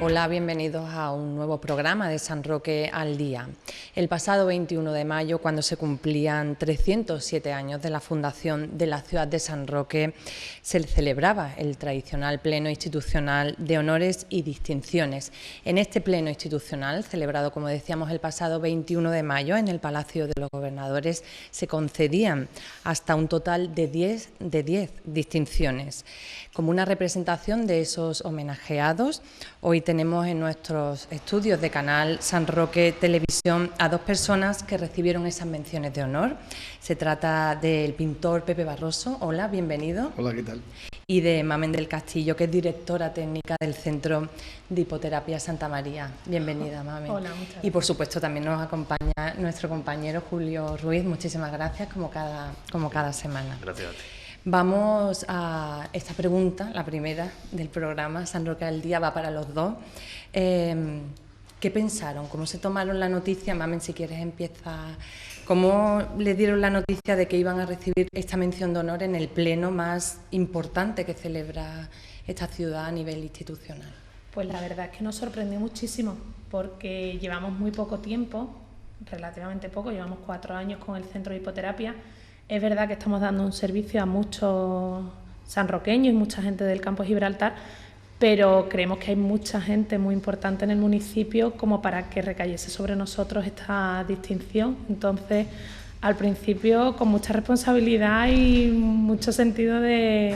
Hola, bienvenidos a un nuevo programa de San Roque al Día. El pasado 21 de mayo, cuando se cumplían 307 años de la fundación de la ciudad de San Roque, se celebraba el tradicional pleno institucional de honores y distinciones. En este pleno institucional, celebrado, como decíamos, el pasado 21 de mayo en el Palacio de los Gobernadores, se concedían hasta un total de 10 distinciones. Como una representación de esos homenajeados, hoy tenemos en nuestros estudios de Canal San Roque Televisión a dos personas que recibieron esas menciones de honor. Se trata del pintor Pepe Barroso. Hola, bienvenido. Hola, ¿qué tal? Y de Mamen del Castillo, que es directora técnica del Centro de Hipoterapia Santa María. Bienvenida, Mamen. Hola, muchas gracias. Y por supuesto también nos acompaña nuestro compañero Julio Ruiz. Muchísimas gracias, como cada semana. Gracias a ti. Vamos a esta pregunta, la primera del programa, San Roque al Día, va para los dos. ¿Qué pensaron? ¿Cómo se tomaron la noticia? Mamen, si quieres empieza. ¿Cómo le dieron la noticia de que iban a recibir esta mención de honor en el pleno más importante que celebra esta ciudad a nivel institucional? Pues la verdad es que nos sorprendió muchísimo, porque llevamos muy poco tiempo, relativamente poco, llevamos 4 años con el Centro de Hipoterapia. Es verdad que estamos dando un servicio a muchos sanroqueños y mucha gente del campo de Gibraltar, pero creemos que hay mucha gente muy importante en el municipio como para que recayese sobre nosotros esta distinción. Entonces, al principio, con mucha responsabilidad y mucho sentido es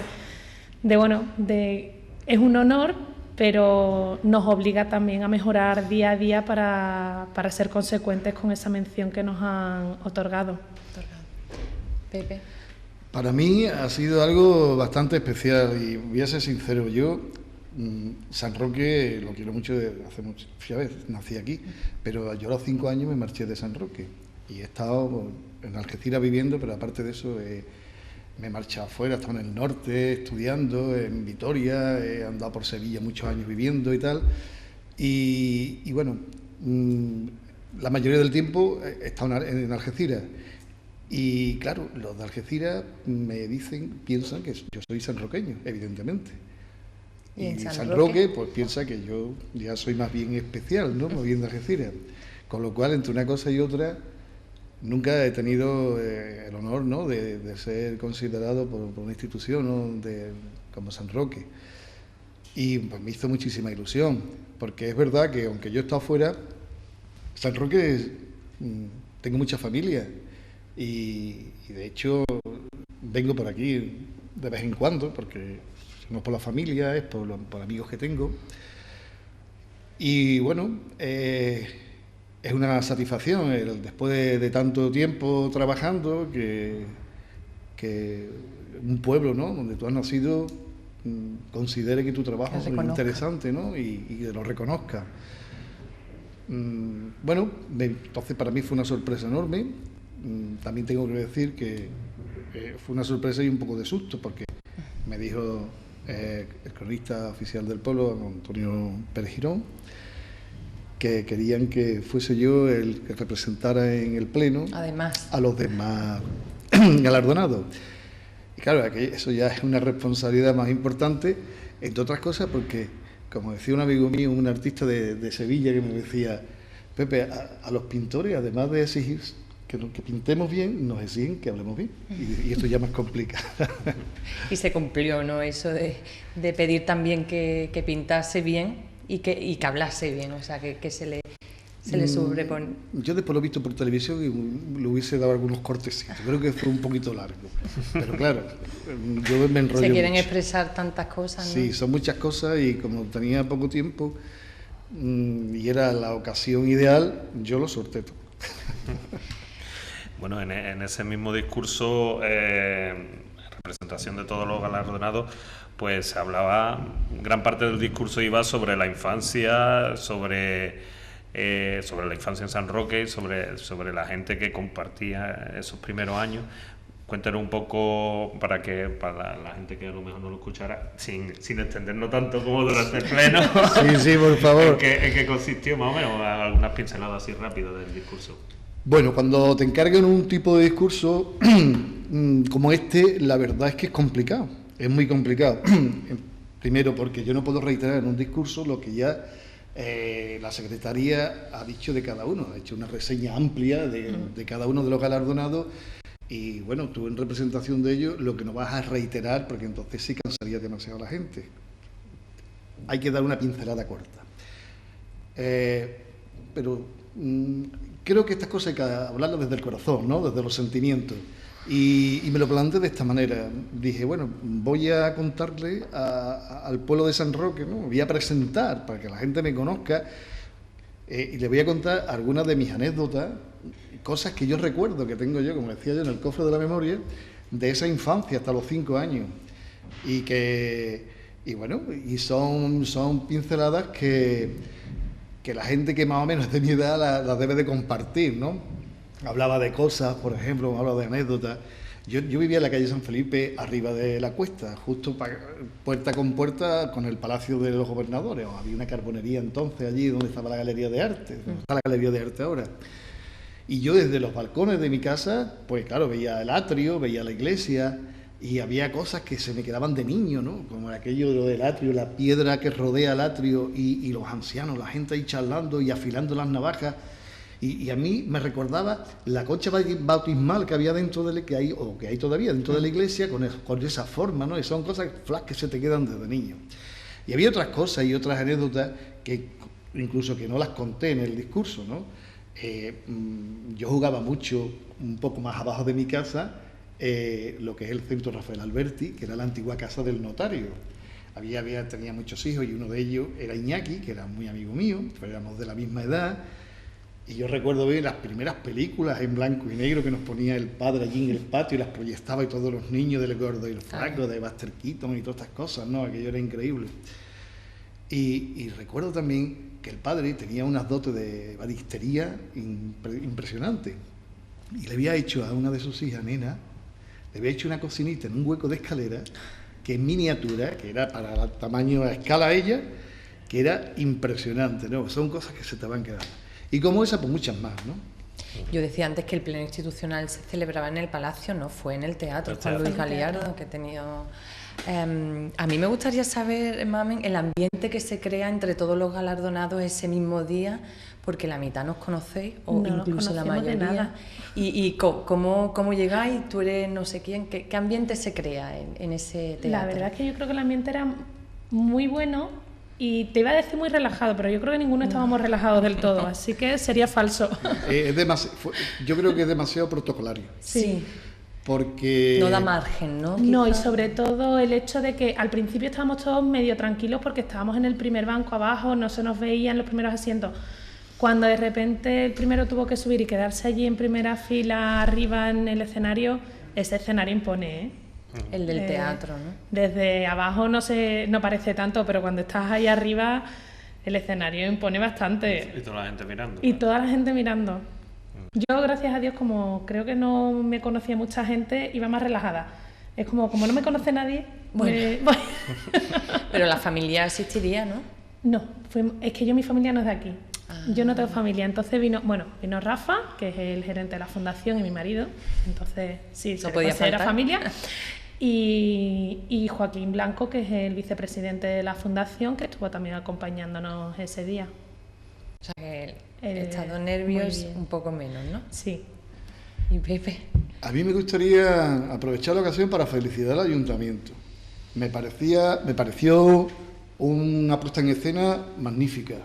un honor, pero nos obliga también a mejorar día a día para ser consecuentes con esa mención que nos han otorgado. Pepe. Para mí ha sido algo bastante especial y voy a ser sincero, yo San Roque lo quiero mucho desde hace mucho, nací aquí, pero yo a los 5 años me marché de San Roque y he estado en Algeciras viviendo, pero aparte de eso me he marchado afuera, he estado en el norte estudiando, en Vitoria, he andado por Sevilla muchos años viviendo y tal, y bueno, la mayoría del tiempo he estado en Algeciras. Y claro, los de Algeciras piensan que yo soy sanroqueño, evidentemente. Y San Roque, pues piensa que yo ya soy más bien especial, ¿no? Más bien de Algeciras. Con lo cual, entre una cosa y otra, nunca he tenido el honor, ¿no?, de ser considerado por una institución, ¿no?, como San Roque. Y pues me hizo muchísima ilusión, porque es verdad que aunque yo he estado fuera, San Roque tengo mucha familia. Y de hecho vengo por aquí de vez en cuando, porque no es por la familia, es por amigos que tengo. Y bueno, es una satisfacción después de tanto tiempo trabajando que un pueblo, ¿no?, donde tú has nacido considere que tu trabajo es muy interesante, ¿no?, y que lo reconozca. Bueno, entonces para mí fue una sorpresa enorme. También tengo que decir que fue una sorpresa y un poco de susto, porque me dijo el cronista oficial del pueblo, Antonio Pérez Girón, que querían que fuese yo el que representara en el pleno a los demás galardonados. Y claro, eso ya es una responsabilidad más importante, entre otras cosas porque, como decía un amigo mío, un artista de Sevilla, que me decía: Pepe, a los pintores, además de exigir que pintemos bien, nos exigen que hablemos bien, y esto ya más complicado. Y se cumplió, ¿no?, eso de pedir también que pintase bien y que hablase bien, o sea, que se le sobrepone. Yo después lo he visto por televisión y le hubiese dado algunos cortecitos, creo que fue un poquito largo, pero claro, yo me enrollo. Se quieren mucho. Expresar tantas cosas, ¿no? Sí, son muchas cosas, y como tenía poco tiempo y era la ocasión ideal, yo lo solté todo. Bueno, en ese mismo discurso, en representación de todos los galardonados, pues se hablaba, gran parte del discurso iba sobre la infancia, sobre la infancia en San Roque, sobre la gente que compartía esos primeros años. Cuéntanos un poco para la gente que a lo mejor no lo escuchara, sin extendernos tanto como durante el pleno. Sí, por favor. ¿En qué consistió más o menos? Algunas pinceladas así rápidas del discurso. Bueno, cuando te encargan un tipo de discurso como este, la verdad es que es complicado, es muy complicado. Primero porque yo no puedo reiterar en un discurso lo que ya La secretaría ha dicho de cada uno, ha hecho una reseña amplia de cada uno de los galardonados y bueno, tú en representación de ellos lo que no vas a reiterar porque entonces sí cansaría demasiado a la gente. Hay que dar una pincelada corta. Pero creo que estas cosas hay que hablarlas desde el corazón, ¿no? Desde los sentimientos. Y me lo planteé de esta manera. Dije, bueno, voy a contarle al pueblo de San Roque, ¿no? Voy a presentar para que la gente me conozca y le voy a contar algunas de mis anécdotas, cosas que yo recuerdo, que tengo yo, como decía yo, en el cofre de la memoria, de esa infancia hasta los 5 años. Y bueno, son pinceladas que la gente que más o menos es de mi edad las debe de compartir, ¿no? Hablaba de cosas, por ejemplo, hablaba de anécdotas. Yo vivía en la calle San Felipe, arriba de la cuesta, justo puerta con puerta con el Palacio de los Gobernadores. Había una carbonería entonces allí donde estaba la Galería de Arte, donde está la Galería de Arte ahora. Y yo desde los balcones de mi casa, pues claro, veía el atrio, veía la iglesia y había cosas que se me quedaban de niño, ¿no? Como aquello del atrio, la piedra que rodea el atrio y los ancianos, la gente ahí charlando y afilando las navajas. Y a mí me recordaba la concha bautismal que había dentro que hay todavía dentro de la iglesia con esa forma, ¿no? Y son cosas flash que se te quedan desde niño. Y había otras cosas y otras anécdotas que incluso que no las conté en el discurso, ¿no? Yo jugaba mucho, un poco más abajo de mi casa, lo que es el Centro Rafael Alberti, que era la antigua casa del notario. Tenía muchos hijos y uno de ellos era Iñaki, que era muy amigo mío, pero éramos de la misma edad. Y yo recuerdo ver las primeras películas en blanco y negro que nos ponía el padre allí en el patio y las proyectaba y todos los niños del Gordo y el Flaco, de Buster Keaton y todas estas cosas, ¿no? Aquello era increíble. Y recuerdo también que el padre tenía unas dotes de badistería impresionantes. Y le había hecho a una de sus hijas, nena, le había hecho una cocinita en un hueco de escalera, que en miniatura, que era para el tamaño a escala ella, que era impresionante, ¿no? Son cosas que se te van quedando. Y como esa, pues muchas más, ¿no? Yo decía antes que el pleno institucional se celebraba en el Palacio, no fue en el teatro, Juan Luis Galiardo, que he tenido... a mí me gustaría saber, Mamen, el ambiente que se crea entre todos los galardonados ese mismo día, porque la mitad nos conocéis, o no incluso la mayoría. de nada. ¿Y cómo llegáis? ¿Tú eres no sé quién? ¿Qué ambiente se crea en ese teatro? La verdad es que yo creo que el ambiente era muy bueno. Y te iba a decir muy relajado, pero yo creo que ninguno estábamos relajados del todo, así que sería falso. Yo creo que es demasiado protocolario. Sí. Porque... No da margen, ¿no? No, y sobre todo el hecho de que al principio estábamos todos medio tranquilos porque estábamos en el primer banco abajo, no se nos veían los primeros asientos. Cuando de repente el primero tuvo que subir y quedarse allí en primera fila arriba en el escenario, ese escenario impone, ¿eh? El del teatro, ¿no? Desde abajo no parece tanto, pero cuando estás ahí arriba el escenario impone bastante. Y toda la gente mirando. Y toda la gente mirando. Yo, gracias a Dios, como creo que no me conocía mucha gente, iba más relajada. Es como no me conoce nadie... Bueno. Pero la familia asistiría, ¿no? No, es que mi familia no es de aquí. Yo no tengo familia, entonces vino Rafa, que es el gerente de la fundación, y mi marido, entonces sí, se considera familia, y Joaquín Blanco, que es el vicepresidente de la fundación, que estuvo también acompañándonos ese día. O sea que el estado de nervios un poco menos, ¿no? Sí. ¿Y Pepe? A mí me gustaría aprovechar la ocasión para felicitar al ayuntamiento. Me pareció una puesta en escena magnífica,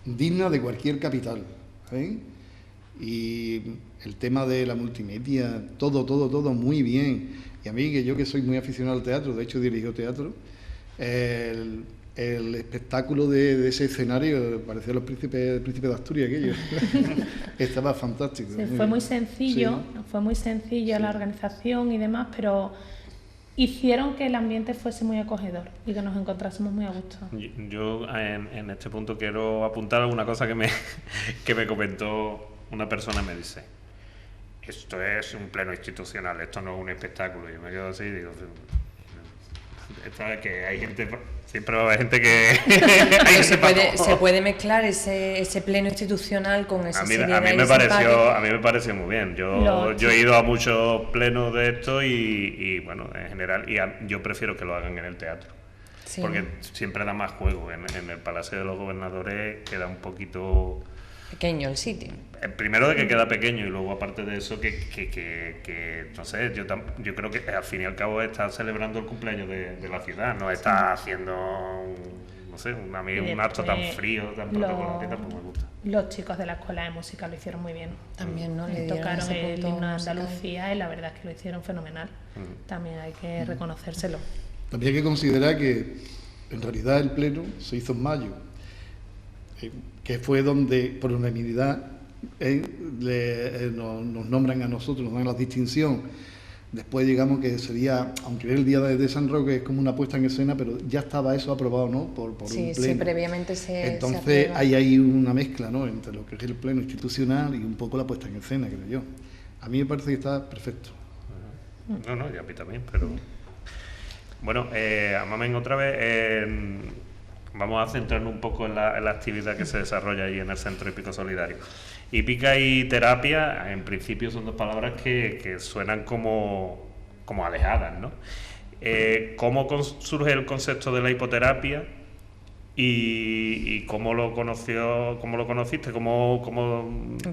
digna de cualquier capital, ¿eh? Y el tema de la multimedia, todo muy bien. Y a mí, que soy muy aficionado al teatro, de hecho dirijo teatro, el espectáculo de ese escenario parecía los príncipes de Asturias, aquello. Estaba fantástico. Sí, fue muy sencillo, la organización y demás, pero hicieron que el ambiente fuese muy acogedor y que nos encontrásemos muy a gusto. Yo en este punto quiero apuntar alguna cosa que me comentó una persona. Me dice: esto es un pleno institucional, esto no es un espectáculo. Y yo me quedo así y digo, esto es que hay gente, siempre va a haber gente que... se puede mezclar ese pleno institucional con esa seriedad. A mí me pareció muy bien. Yo he ido a muchos plenos de esto y bueno, en general, yo prefiero que lo hagan en el teatro. Sí. porque siempre da más juego. En el Palacio de los Gobernadores queda un poquito... Pequeño el sitio. Primero de que queda pequeño y luego aparte de eso que no sé, yo creo que al fin y al cabo está celebrando el cumpleaños de la ciudad, no está haciendo no sé, un acto tan frío, tan protocolar, que tampoco me gusta. Los chicos de la escuela de música lo hicieron muy bien. También, ¿no? Le dieron Tocaron ese el punto himno de musical. Andalucía y la verdad es que lo hicieron fenomenal. También hay que reconocérselo. También hay que considerar que en realidad el pleno se hizo en mayo, que fue donde por unanimidad nos nombran a nosotros, nos dan la distinción. Después digamos que sería, aunque el día de San Roque es como una puesta en escena, pero ya estaba eso aprobado, ¿no? Por Sí, un pleno. sí, previamente se Entonces aprueba. hay ahí una mezcla, ¿no? Entre lo que es el pleno institucional y un poco la puesta en escena, creo yo. A mí me parece que está perfecto. No, y a mí también, pero... Bueno, Mamen, otra vez vamos a centrarnos un poco en la actividad que se desarrolla ahí en el Centro Hípico Solidario. Hípica y terapia, en principio, son dos palabras que suenan como alejadas, ¿no? ¿Cómo surge el concepto de la hipoterapia y cómo lo conociste? ¿Cómo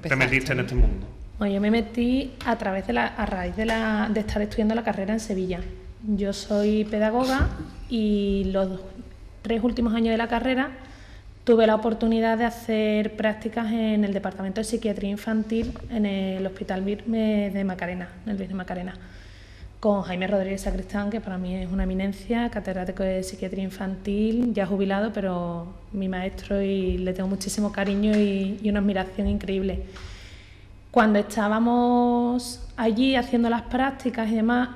te metiste en este mundo? Bueno, yo me metí a raíz de estar estudiando la carrera en Sevilla. Yo soy pedagoga y los 3 últimos años de la carrera tuve la oportunidad de hacer prácticas en el Departamento de Psiquiatría Infantil en el Hospital Virme de Macarena, en el Virme Macarena, con Jaime Rodríguez Sacristán, que para mí es una eminencia, catedrático de Psiquiatría Infantil, ya jubilado, pero mi maestro, y le tengo muchísimo cariño y una admiración increíble. Cuando estábamos allí haciendo las prácticas y demás,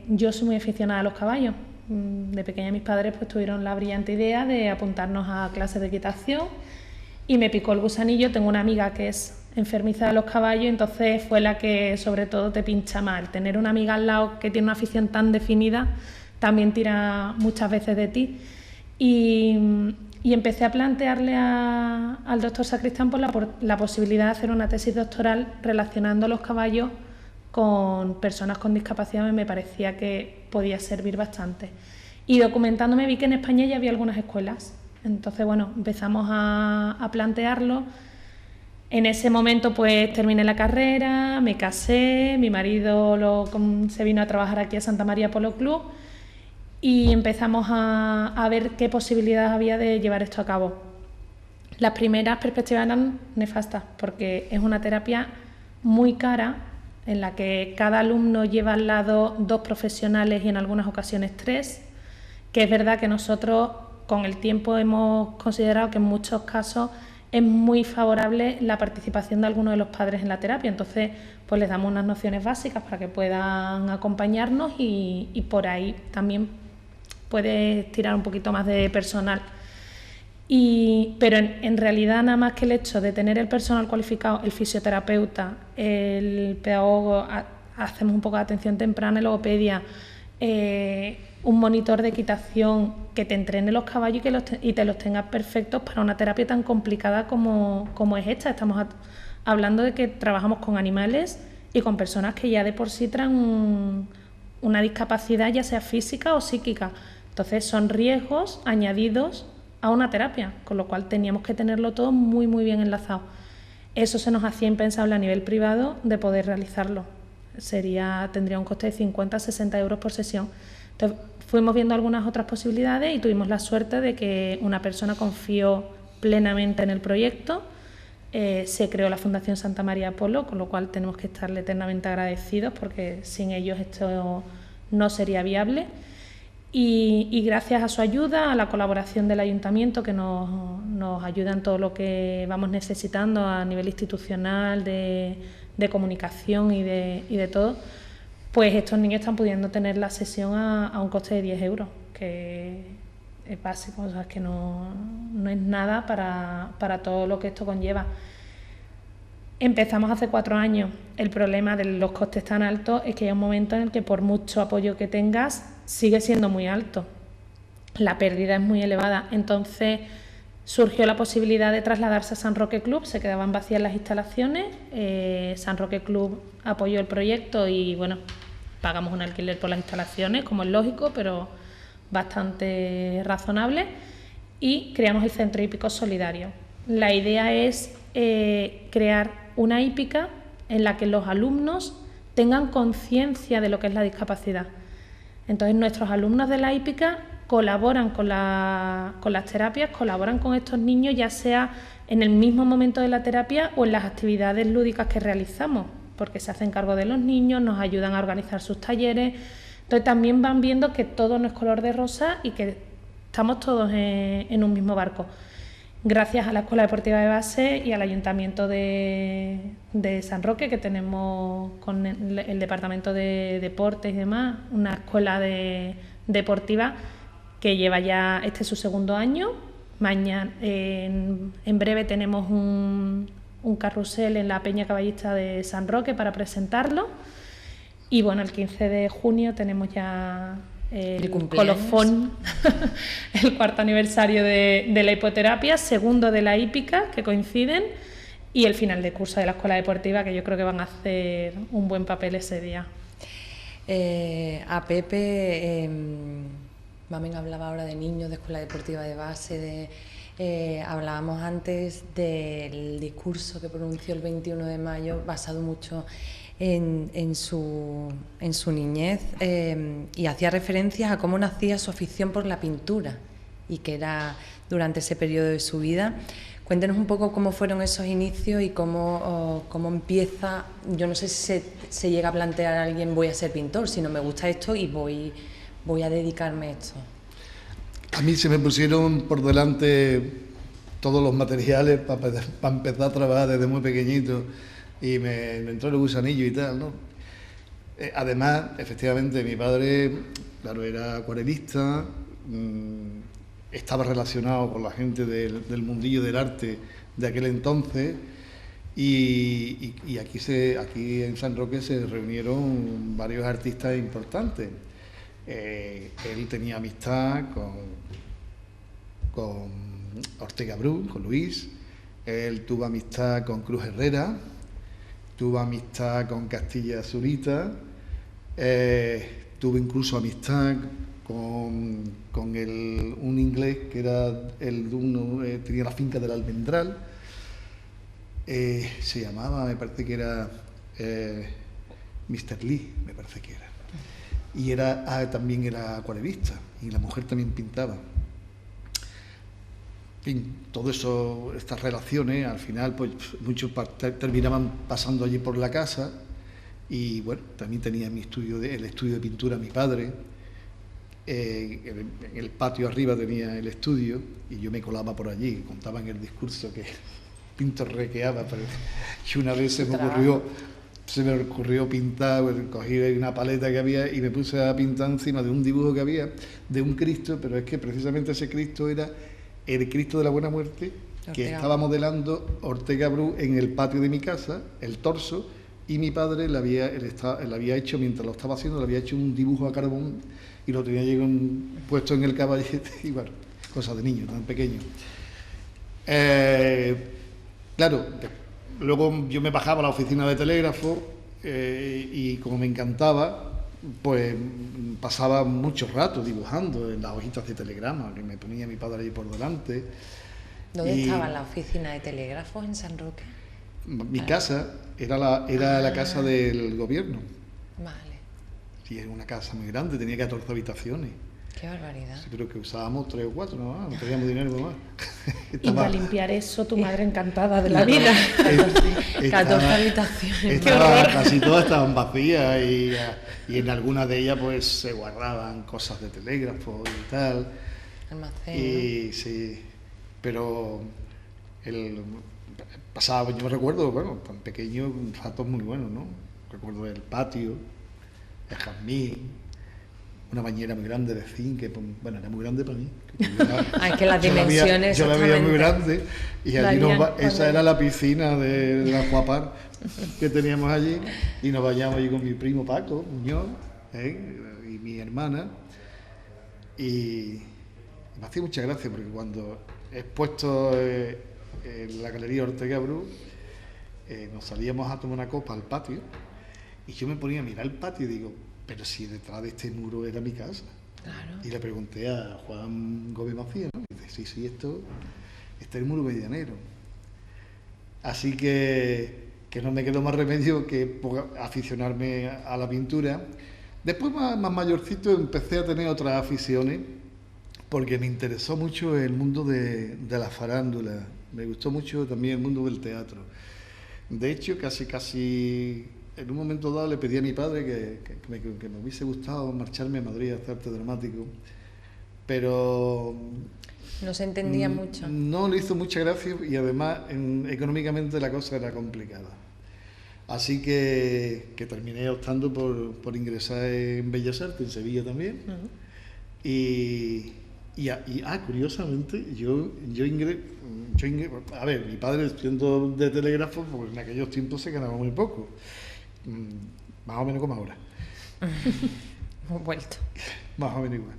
yo soy muy aficionada a los caballos. De pequeña mis padres pues tuvieron la brillante idea de apuntarnos a clases de equitación y me picó el gusanillo. Tengo una amiga que es enfermiza de los caballos, entonces fue la que sobre todo te pincha mal. Tener una amiga al lado que tiene una afición tan definida también tira muchas veces de ti. Y empecé a plantearle al doctor Sacristán por la posibilidad de hacer una tesis doctoral relacionando los caballos con personas con discapacidad. Me parecía que podía servir bastante. Y documentándome vi que en España ya había algunas escuelas. Entonces, bueno, empezamos a plantearlo. En ese momento pues terminé la carrera, me casé, mi marido se vino a trabajar aquí a Santa María Polo Club y empezamos a ver qué posibilidades había de llevar esto a cabo. Las primeras perspectivas eran nefastas porque es una terapia muy cara en la que cada alumno lleva al lado 2 profesionales y en algunas ocasiones 3, que es verdad que nosotros con el tiempo hemos considerado que en muchos casos es muy favorable la participación de algunos de los padres en la terapia, entonces pues les damos unas nociones básicas para que puedan acompañarnos y por ahí también puedes tirar un poquito más de personal. Pero en realidad nada más que el hecho de tener el personal cualificado, el fisioterapeuta, el pedagogo, hacemos un poco de atención temprana, logopedia, un monitor de equitación que te entrene los caballos y te los tenga perfectos para una terapia tan complicada como es esta. Estamos hablando de que trabajamos con animales y con personas que ya de por sí traen una discapacidad, ya sea física o psíquica. Entonces son riesgos añadidos a una terapia, con lo cual teníamos que tenerlo todo muy muy bien enlazado. Eso se nos hacía impensable a nivel privado de poder realizarlo. Tendría un coste de 50 a 60 euros por sesión. Entonces fuimos viendo algunas otras posibilidades y tuvimos la suerte de que una persona confió plenamente en el proyecto. Se creó la Fundación Santa María Polo, con lo cual tenemos que estarle eternamente agradecidos porque sin ellos esto no sería viable. Y gracias a su ayuda, a la colaboración del Ayuntamiento, que nos ayuda en todo lo que vamos necesitando a nivel institucional, de comunicación y de todo, pues estos niños están pudiendo tener la sesión a un coste de 10 euros, que es básico, o sea, que no es nada para todo lo que esto conlleva. Empezamos hace 4 años. El problema de los costes tan altos es que hay un momento en el que por mucho apoyo que tengas sigue siendo muy alto. La pérdida es muy elevada. Entonces surgió la posibilidad de trasladarse a San Roque Club. Se quedaban vacías las instalaciones. San Roque Club apoyó el proyecto y bueno, pagamos un alquiler por las instalaciones, como es lógico, pero bastante razonable, y creamos el Centro Hípico Solidario. La idea es crear una hípica en la que los alumnos tengan conciencia de lo que es la discapacidad. Entonces, nuestros alumnos de la hípica colaboran con las terapias, colaboran con estos niños, ya sea en el mismo momento de la terapia o en las actividades lúdicas que realizamos, porque se hacen cargo de los niños, nos ayudan a organizar sus talleres. Entonces, también van viendo que todo no es color de rosa y que estamos todos en un mismo barco. Gracias a la Escuela Deportiva de Base y al Ayuntamiento de San Roque, que tenemos con el Departamento de Deportes y demás, una escuela deportiva que lleva ya, este es su segundo año. Mañana, en breve tenemos un carrusel en la Peña Caballista de San Roque para presentarlo. Y bueno, el 15 de junio tenemos ya el colofón, el 4º aniversario de la hipoterapia, 2º de la hípica, que coinciden, y el final de curso de la escuela deportiva, que yo creo que van a hacer un buen papel ese día. A Pepe, Mamen hablaba ahora de niños, de escuela deportiva de base, hablábamos antes del discurso que pronunció el 21 de mayo, basado mucho en su niñez, y hacía referencias a cómo nacía su afición por la pintura y que era durante ese periodo de su vida. Cuéntenos un poco cómo fueron esos inicios y cómo empieza. Yo no sé si se llega a plantear a alguien voy a ser pintor, sino me gusta esto y voy a dedicarme a esto. A mí se me pusieron por delante todos los materiales para empezar a trabajar desde muy pequeñito. Y me entró el gusanillo y tal, ¿no? Además, efectivamente, mi padre, claro, era acuarelista, estaba relacionado con la gente del mundillo del arte de aquel entonces, y aquí en San Roque se reunieron varios artistas importantes. Él tenía amistad con Ortega Bru, con Luis. Él tuvo amistad con Cruz Herrera. Tuvo amistad con Castilla Zurita, tuve incluso amistad con un inglés que era tenía la finca del Almendral, se llamaba, me parece que era Mr. Lee, me parece que era, y también era acuarelista, y la mujer también pintaba. En fin, todo eso, estas relaciones, al final, pues muchos terminaban pasando allí por la casa, y bueno, también tenía el estudio de pintura mi padre, en el patio arriba tenía el estudio, y yo me colaba por allí, contaban el discurso que pintorrequeaba, y una vez se me ocurrió pintar, pues, cogí una paleta que había y me puse a pintar encima de un dibujo que había de un Cristo, pero es que precisamente ese Cristo era el Cristo de la Buena Muerte, que estaba modelando Ortega Bru en el patio de mi casa, el torso, y mi padre le había hecho, mientras lo estaba haciendo, le había hecho un dibujo a carbón y lo tenía puesto en el caballete, y bueno, cosas de niño, tan pequeño. Claro, luego yo me bajaba a la oficina de telégrafo, y como me encantaba, pues pasaba mucho rato dibujando en las hojitas de telegrama que me ponía mi padre ahí por delante. ¿Dónde estaba la oficina de telégrafos en San Roque? Mi casa era la casa del gobierno. Vale. Sí, era una casa muy grande, tenía 14 habitaciones. Qué barbaridad. Sí, pero que usábamos 3 o 4, no teníamos dinero más. Y para limpiar eso, tu madre encantada de la vida. 14 habitaciones. Casi todas estaban vacías, y en algunas de ellas pues se guardaban cosas de telégrafo y tal. Almacén. Y sí, pero pasaba, yo me recuerdo, bueno, tan pequeño, ratos muy buenos, ¿no? Recuerdo el patio, el jazmín, una bañera muy grande de zinc, que bueno, era muy grande para mí. Es que las dimensiones. Yo la veía muy grande, y allí esa era la piscina de la Acuapar que teníamos allí, y nos bañamos allí con mi primo Paco Muñoz, y mi hermana, y me hacía mucha gracia porque cuando he expuesto en la Galería Ortega Bru, nos salíamos a tomar una copa al patio, y yo me ponía a mirar el patio y digo, pero si detrás de este muro era mi casa. Claro. Y le pregunté a Juan Gómez Macías, ¿no? Y dice, sí, esto es el muro medianero. Así que no me quedó más remedio que aficionarme a la pintura. Después, más mayorcito, empecé a tener otras aficiones, porque me interesó mucho el mundo de la farándula, me gustó mucho también el mundo del teatro. De hecho, casi en un momento dado le pedí a mi padre que me hubiese gustado marcharme a Madrid a hacer arte dramático, pero no se entendía mucho. No le hizo mucha gracia y además económicamente la cosa era complicada. Así que terminé optando por ingresar en Bellas Artes, en Sevilla también. Curiosamente, yo ingresé, a ver, mi padre siendo de telégrafo, pues en aquellos tiempos se ganaba muy poco, más o menos como ahora. Hemos vuelto. Más o menos igual.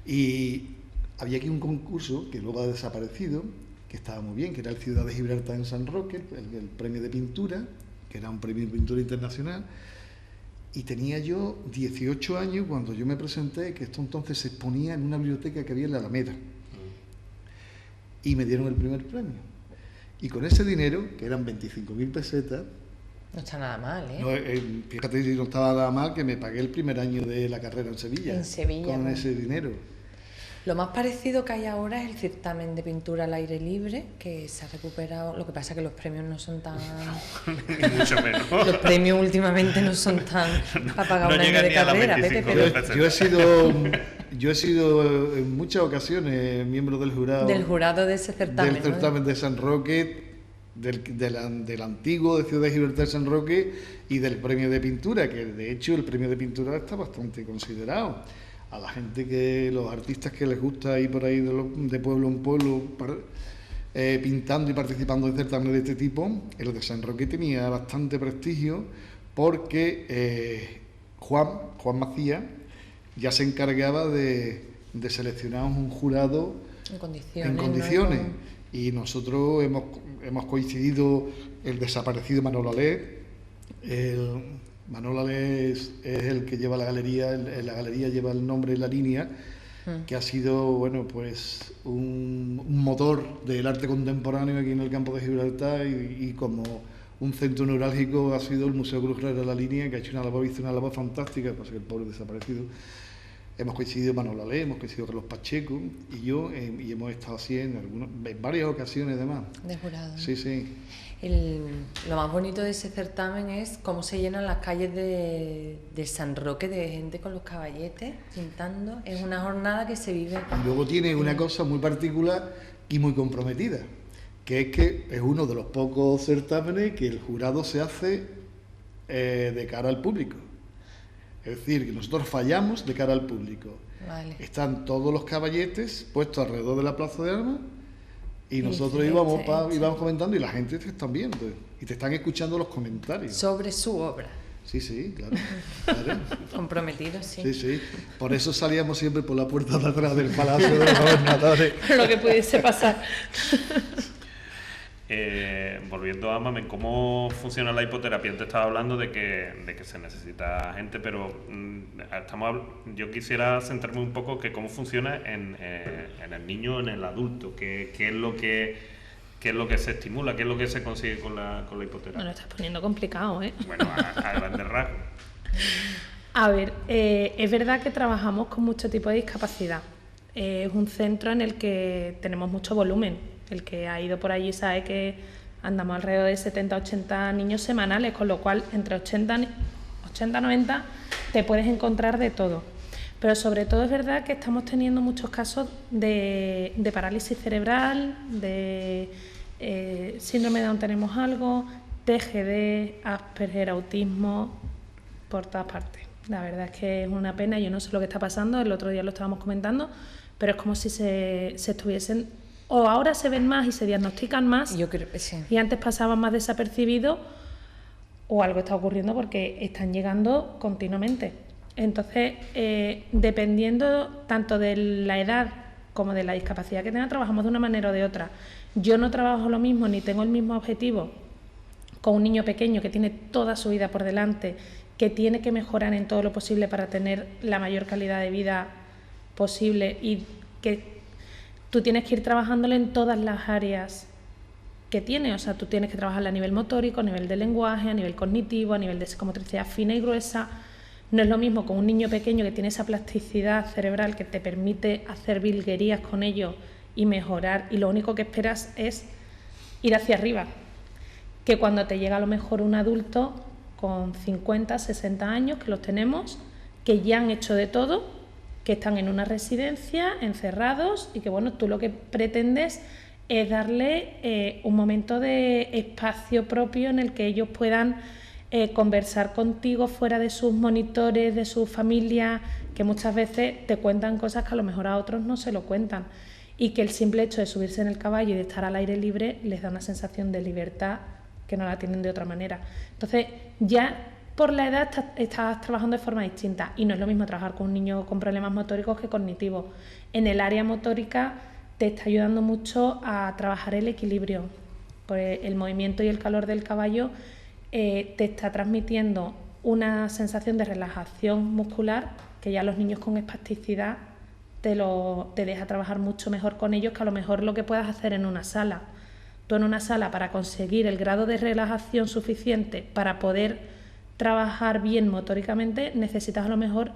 Y había aquí un concurso que luego ha desaparecido, que estaba muy bien, que era el Ciudad de Gibraltar en San Roque, el premio de pintura, que era un premio de pintura internacional. Y tenía yo 18 años cuando yo me presenté, que esto entonces se exponía en una biblioteca que había en la Alameda. Y me dieron el primer premio. Y con ese dinero, que eran 25.000 pesetas... No está nada mal, ¿eh? No, fíjate si no estaba nada mal que me pagué el primer año de la carrera en Sevilla. En Sevilla. Con ese dinero. Lo más parecido que hay ahora es el certamen de pintura al aire libre, que se ha recuperado. Lo que pasa es que los premios no son tan... Ni mucho menos. Los premios últimamente no son tan para pagar un año de carrera, Pepe, pero... Yo he sido en muchas ocasiones miembro del jurado. Del jurado de ese certamen. Del certamen de San Roque, del antiguo de Ciudad de Gibraltar San Roque y del premio de pintura, que de hecho el premio de pintura está bastante considerado. A la gente los artistas que les gusta ir por ahí de pueblo en pueblo pintando y participando en certámenes de este tipo, el de San Roque tenía bastante prestigio porque Juan Macías ya se encargaba de seleccionar un jurado en condiciones. Y nosotros hemos coincidido, el desaparecido Manolo Alé. Manolo Alé es el que lleva la galería, la galería lleva el nombre La Línea, que ha sido, bueno, pues un motor del arte contemporáneo aquí en el campo de Gibraltar y como un centro neurálgico ha sido el Museo Cruz Herrera La Línea, que ha hecho una labor fantástica, pasa que el pobre desaparecido. Hemos coincidido Manolo Alé, hemos coincidido Carlos Pacheco y yo, y hemos estado así en varias ocasiones además. De jurado. Sí, sí. Lo más bonito de ese certamen es cómo se llenan las calles de San Roque de gente con los caballetes pintando. Es una jornada que se vive. Y luego tiene una cosa muy particular y muy comprometida, que es que es uno de los pocos certámenes que el jurado se hace de cara al público. Es decir, que nosotros fallamos de cara al público. Vale. Están todos los caballetes puestos alrededor de la Plaza de Armas y nosotros íbamos comentando y la gente te están viendo y te están escuchando los comentarios. Sobre su obra. Sí, sí, claro. Claro. Comprometido, sí. Sí, sí. Por eso salíamos siempre por la puerta de atrás del Palacio de los Gobernadores. Lo que pudiese pasar. Volviendo a Mamen, ¿cómo funciona la hipoterapia? Antes estaba hablando de que se necesita gente, pero yo quisiera centrarme un poco que cómo funciona en el niño, en el adulto, qué es lo que se estimula, qué es lo que se consigue con la hipoterapia. Me lo estás poniendo complicado, ¿eh? Bueno, a grandes rasgos. A ver, es verdad que trabajamos con mucho tipo de discapacidad. Es un centro en el que tenemos mucho volumen. El que ha ido por allí sabe que andamos alrededor de 70-80 niños semanales, con lo cual entre 80-90 te puedes encontrar de todo. Pero sobre todo es verdad que estamos teniendo muchos casos de parálisis cerebral, de síndrome de Down tenemos algo, TGD, Asperger, autismo, por todas partes. La verdad es que es una pena, yo no sé lo que está pasando, el otro día lo estábamos comentando, pero es como si se estuviesen... O ahora se ven más y se diagnostican más. Yo creo que sí. Y antes pasaban más desapercibidos, o algo está ocurriendo porque están llegando continuamente. Entonces, dependiendo tanto de la edad como de la discapacidad que tenga, trabajamos de una manera o de otra. Yo no trabajo lo mismo ni tengo el mismo objetivo con un niño pequeño que tiene toda su vida por delante, que tiene que mejorar en todo lo posible para tener la mayor calidad de vida posible y que tú tienes que ir trabajándole en todas las áreas que tiene, o sea, tú tienes que trabajarle a nivel motórico, a nivel de lenguaje, a nivel cognitivo, a nivel de psicomotricidad fina y gruesa. No es lo mismo con un niño pequeño que tiene esa plasticidad cerebral que te permite hacer virguerías con ellos y mejorar, y lo único que esperas es ir hacia arriba, que cuando te llega a lo mejor un adulto con 50, 60 años, que los tenemos, que ya han hecho de todo, que están en una residencia, encerrados, y que bueno, tú lo que pretendes es darle un momento de espacio propio en el que ellos puedan conversar contigo fuera de sus monitores, de su familia, que muchas veces te cuentan cosas que a lo mejor a otros no se lo cuentan, y que el simple hecho de subirse en el caballo y de estar al aire libre les da una sensación de libertad que no la tienen de otra manera. Entonces, ya por la edad estás trabajando de forma distinta, y no es lo mismo trabajar con un niño con problemas motóricos que cognitivos. En el área motórica te está ayudando mucho a trabajar el equilibrio, porque el movimiento y el calor del caballo te está transmitiendo una sensación de relajación muscular que ya los niños con espasticidad te deja trabajar mucho mejor con ellos que a lo mejor lo que puedas hacer en una sala. Tú en una sala, para conseguir el grado de relajación suficiente para poder trabajar bien motóricamente, necesitas a lo mejor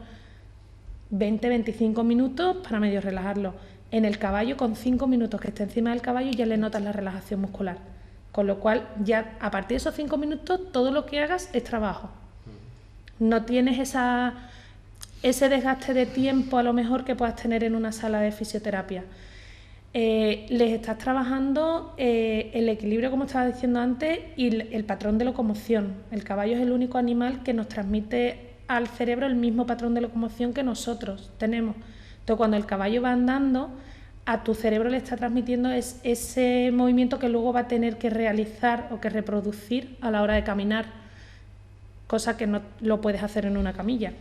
20-25 minutos para medio relajarlo. En el caballo, con 5 minutos que esté encima del caballo, ya le notas la relajación muscular. Con lo cual, ya a partir de esos 5 minutos, todo lo que hagas es trabajo. No tienes ese desgaste de tiempo a lo mejor que puedas tener en una sala de fisioterapia. Les estás trabajando el equilibrio, como estaba diciendo antes, y el patrón de locomoción. El caballo es el único animal que nos transmite al cerebro el mismo patrón de locomoción que nosotros tenemos. Entonces, cuando el caballo va andando, a tu cerebro le está transmitiendo ese movimiento que luego va a tener que realizar o que reproducir a la hora de caminar, cosa que no lo puedes hacer en una camilla.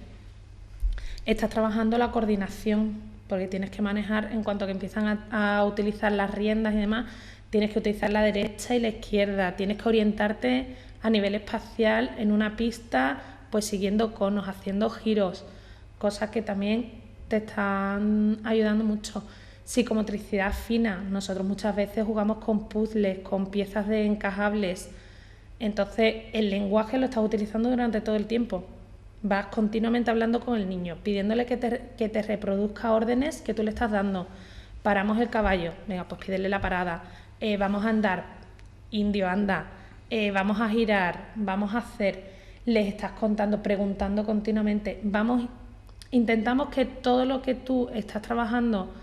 Estás trabajando la coordinación, porque tienes que manejar, en cuanto que empiezan a utilizar las riendas y demás, tienes que utilizar la derecha y la izquierda, tienes que orientarte a nivel espacial en una pista, pues siguiendo conos, haciendo giros, cosas que también te están ayudando mucho. Psicomotricidad fina, nosotros muchas veces jugamos con puzzles, con piezas de encajables, entonces el lenguaje lo estás utilizando durante todo el tiempo. Vas continuamente hablando con el niño, pidiéndole que te reproduzca órdenes que tú le estás dando. Paramos el caballo, venga, pues pídele la parada. Vamos a andar, indio, anda. Vamos a girar, vamos a hacer. Les estás contando, preguntando continuamente. Intentamos que todo lo que tú estás trabajando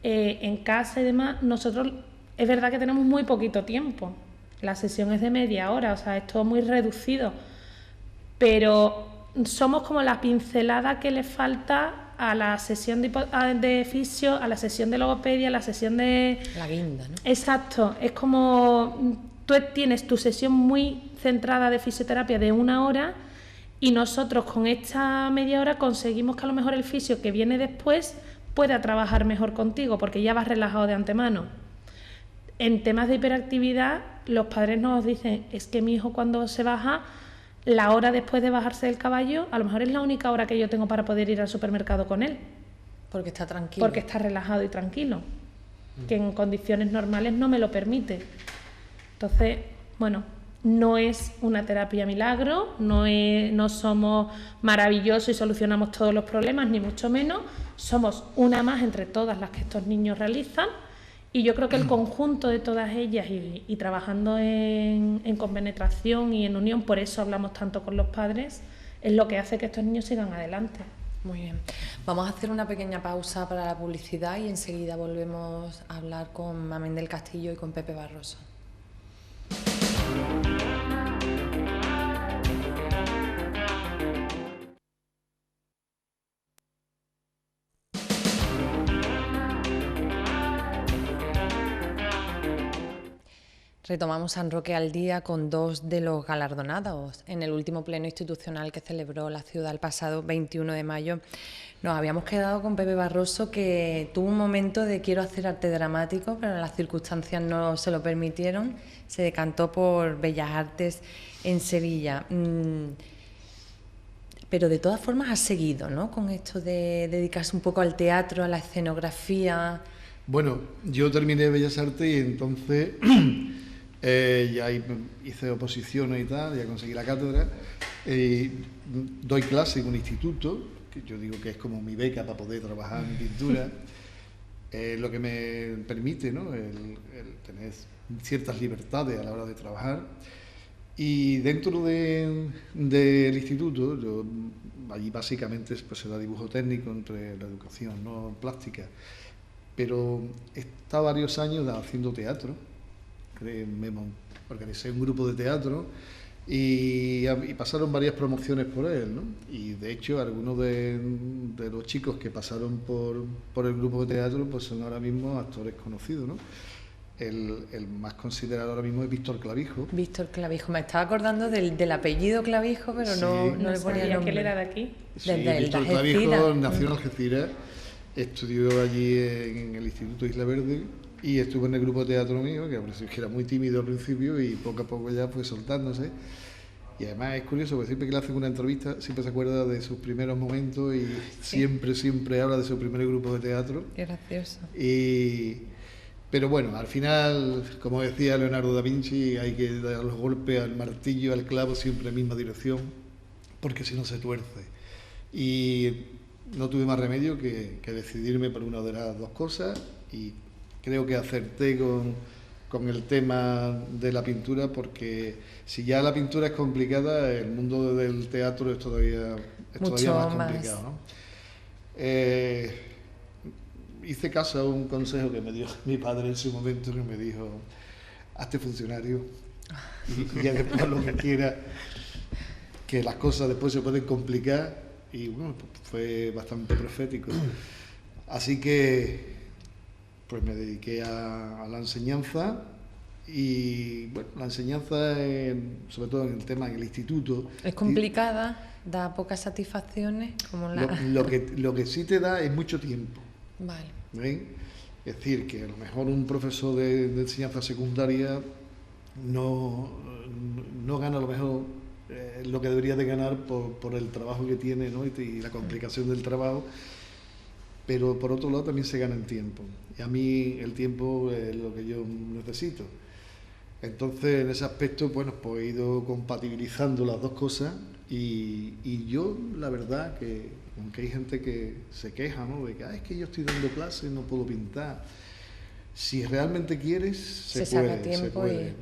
en casa y demás, nosotros es verdad que tenemos muy poquito tiempo. La sesión es de media hora, o sea, es todo muy reducido. Pero somos como la pincelada que le falta a la sesión de fisio, a la sesión de logopedia, a la sesión de... La guinda, ¿no? Exacto, es como tú tienes tu sesión muy centrada de fisioterapia de 1 hora y nosotros con esta media hora conseguimos que a lo mejor el fisio que viene después pueda trabajar mejor contigo porque ya vas relajado de antemano. En temas de hiperactividad, los padres nos dicen, es que mi hijo cuando se baja, la hora después de bajarse del caballo, a lo mejor es la única hora que yo tengo para poder ir al supermercado con él. Porque está tranquilo. Porque está relajado y tranquilo, que en condiciones normales no me lo permite. Entonces, bueno, no es una terapia milagro, no somos maravillosos y solucionamos todos los problemas, ni mucho menos. Somos una más entre todas las que estos niños realizan. Y yo creo que el conjunto de todas ellas y trabajando en compenetración y en unión, por eso hablamos tanto con los padres, es lo que hace que estos niños sigan adelante. Muy bien. Vamos a hacer una pequeña pausa para la publicidad y enseguida volvemos a hablar con Mamen del Castillo y con Pepe Barroso. Retomamos San Roque al día con 2 de los galardonados. En el último pleno institucional que celebró la ciudad el pasado 21 de mayo, nos habíamos quedado con Pepe Barroso, que tuvo un momento de quiero hacer arte dramático, pero las circunstancias no se lo permitieron. Se decantó por Bellas Artes en Sevilla. pero de todas formas has seguido, ¿no?, con esto de dedicarse un poco al teatro, a la escenografía. Bueno, yo terminé Bellas Artes y entonces ya hice oposiciones y tal, ya conseguí la cátedra. Doy clase en un instituto, que yo digo que es como mi beca para poder trabajar en pintura, lo que me permite, ¿no?, el tener ciertas libertades a la hora de trabajar. Y dentro del instituto, allí básicamente pues, se da dibujo técnico entre la educación, no plástica, pero he estado varios años haciendo teatro. Me organicé un grupo de teatro y pasaron varias promociones por él, ¿no? Y de hecho algunos de los chicos que pasaron por el grupo de teatro pues son ahora mismo actores conocidos, ¿no? El más considerado ahora mismo es Víctor Clavijo. Víctor Clavijo, me estaba acordando del apellido Clavijo, pero Sí. no le ponía el nombre. Que él era de aquí. Sí, Desde Víctor Clavijo nació en Algeciras, estudió allí en el Instituto Isla Verde y estuvo en el grupo de teatro mío, que era muy tímido al principio y poco a poco ya fue soltándose. Y además es curioso, porque siempre que le hacen una entrevista, siempre se acuerda de sus primeros momentos y siempre habla de su primer grupo de teatro. Qué gracioso. Pero bueno, al final, como decía Leonardo da Vinci, hay que dar los golpes al martillo, al clavo, siempre en la misma dirección, porque si no se tuerce. Y no tuve más remedio que decidirme por una de las dos cosas y creo que acerté con el tema de la pintura, porque si ya la pintura es complicada, el mundo del teatro es todavía más complicado, ¿no? Hice caso a un consejo que me dio mi padre en su momento, que me dijo: hazte funcionario y ya después lo que quiera, que las cosas después se pueden complicar. Y bueno, fue bastante profético. Así que pues me dediqué a la enseñanza y bueno, la enseñanza sobre todo en el tema en el instituto. ¿Es complicada? ¿Da pocas satisfacciones? Como Lo que sí te da es mucho tiempo. Vale. ¿Ven? Es decir, que a lo mejor un profesor de enseñanza secundaria no gana a lo mejor lo que debería de ganar por el trabajo que tiene, ¿no? y la complicación del trabajo, pero por otro lado también se gana en tiempo. Y a mí el tiempo es lo que yo necesito. Entonces, en ese aspecto, bueno, pues he ido compatibilizando las dos cosas y yo, la verdad, que aunque hay gente que se queja, ¿no?, de que es que yo estoy dando clases, no puedo pintar. Si realmente quieres, se puede.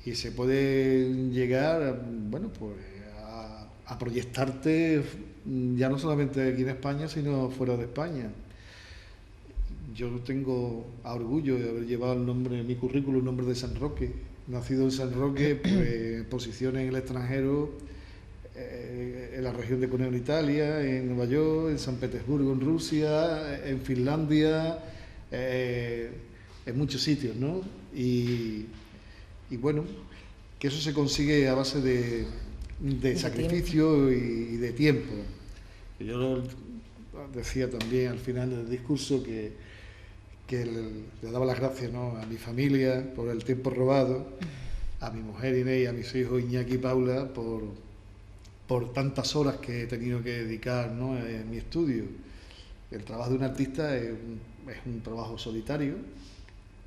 Y se puede llegar, bueno, pues a proyectarte ya no solamente aquí en España, sino fuera de España. Yo tengo orgullo de haber llevado el nombre en mi currículum, el nombre de San Roque. Nacido en San Roque, pues posiciones en el extranjero, en la región de Cuneo en Italia, en Nueva York, en San Petersburgo en Rusia, en Finlandia, en muchos sitios, ¿no? Y bueno, que eso se consigue a base de sacrificio y de tiempo. Yo decía también al final del discurso que le daba las gracias, ¿no?, a mi familia por el tiempo robado, a mi mujer Inés, a mis hijos Iñaki y Paula por tantas horas que he tenido que dedicar, ¿no?, en mi estudio. El trabajo de un artista es un trabajo solitario,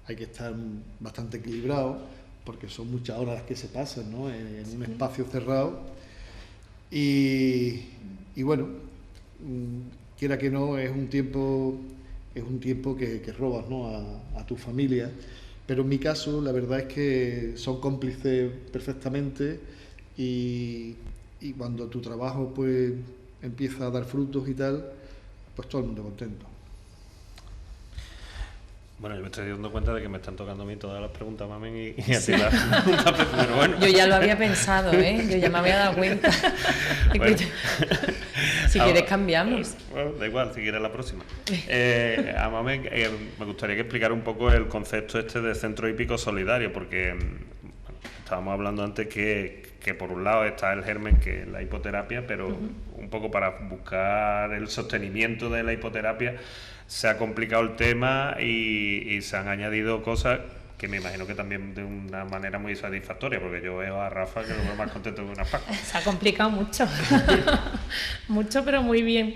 hay que estar bastante equilibrado porque son muchas horas las que se pasan, ¿no?, en un espacio cerrado y bueno, quiera que no, es un tiempo que robas, ¿no?, a tu familia, pero en mi caso la verdad es que son cómplices perfectamente y cuando tu trabajo pues empieza a dar frutos y tal, pues todo el mundo contento. Bueno, yo me estoy dando cuenta de que me están tocando a mí todas las preguntas, mamen, y a ti las preguntas, pero bueno. Yo ya lo había pensado, yo ya me había dado cuenta. Bueno. Si quieres cambiamos. Bueno, da igual, si quieres la próxima. A Mamen, me gustaría que explicara un poco el concepto este de centro hípico solidario, porque estábamos hablando antes que por un lado está el germen, que es la hipoterapia, pero un poco para buscar el sostenimiento de la hipoterapia se ha complicado el tema y se han añadido cosas que me imagino que también de una manera muy satisfactoria, porque yo veo a Rafa que lo veo más contento que una Pascua. Se ha complicado mucho, mucho, pero muy bien.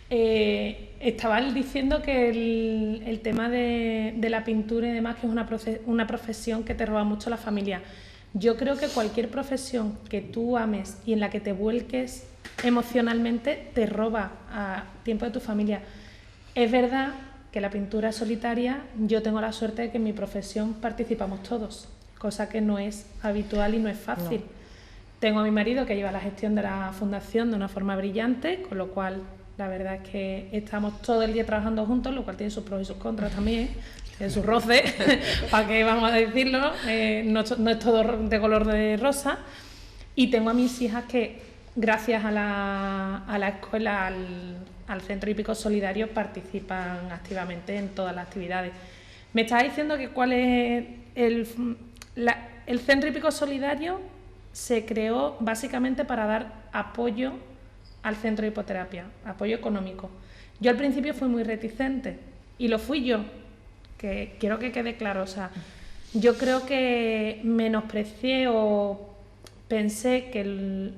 Estaba diciendo que el tema de la pintura y demás, que es una profesión que te roba mucho la familia. Yo creo que cualquier profesión que tú ames y en la que te vuelques emocionalmente te roba tiempo de tu familia. Es verdad que la pintura solitaria, yo tengo la suerte de que en mi profesión participamos todos, cosa que no es habitual y no es fácil. No. Tengo a mi marido que lleva la gestión de la fundación de una forma brillante, con lo cual la verdad es que estamos todo el día trabajando juntos, lo cual tiene sus pros y sus contras también, tiene sus roces, para qué vamos a decirlo, no es todo de color de rosa. Y tengo a mis hijas que, gracias a la escuela, al Centro Hípico Solidario, participan activamente en todas las actividades. Me estás diciendo que cuál es el Centro Hípico Solidario se creó básicamente para dar apoyo al centro de hipoterapia, apoyo económico. Yo al principio fui muy reticente y lo fui yo, que quiero que quede claro. O sea, yo creo que menosprecié o pensé que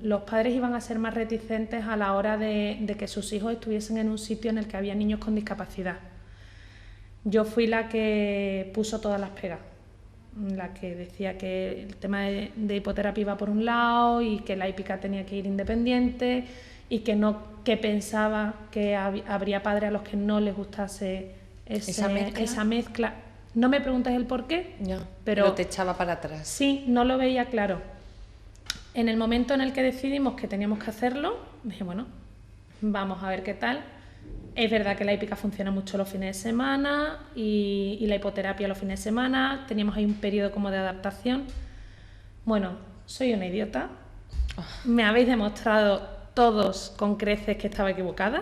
los padres iban a ser más reticentes a la hora de que sus hijos estuviesen en un sitio en el que había niños con discapacidad. Yo fui la que puso todas las pegas, la que decía que el tema de hipoterapia iba por un lado y que la hípica tenía que ir independiente y que pensaba que habría padres a los que no les gustase esa mezcla. No me preguntes el por qué, no, pero te echaba para atrás. Sí, no lo veía claro. En el momento en el que decidimos que teníamos que hacerlo, dije, bueno, vamos a ver qué tal. Es verdad que la hípica funciona mucho los fines de semana y la hipoterapia los fines de semana. Teníamos ahí un periodo como de adaptación. Bueno, soy una idiota. Me habéis demostrado todos con creces que estaba equivocada,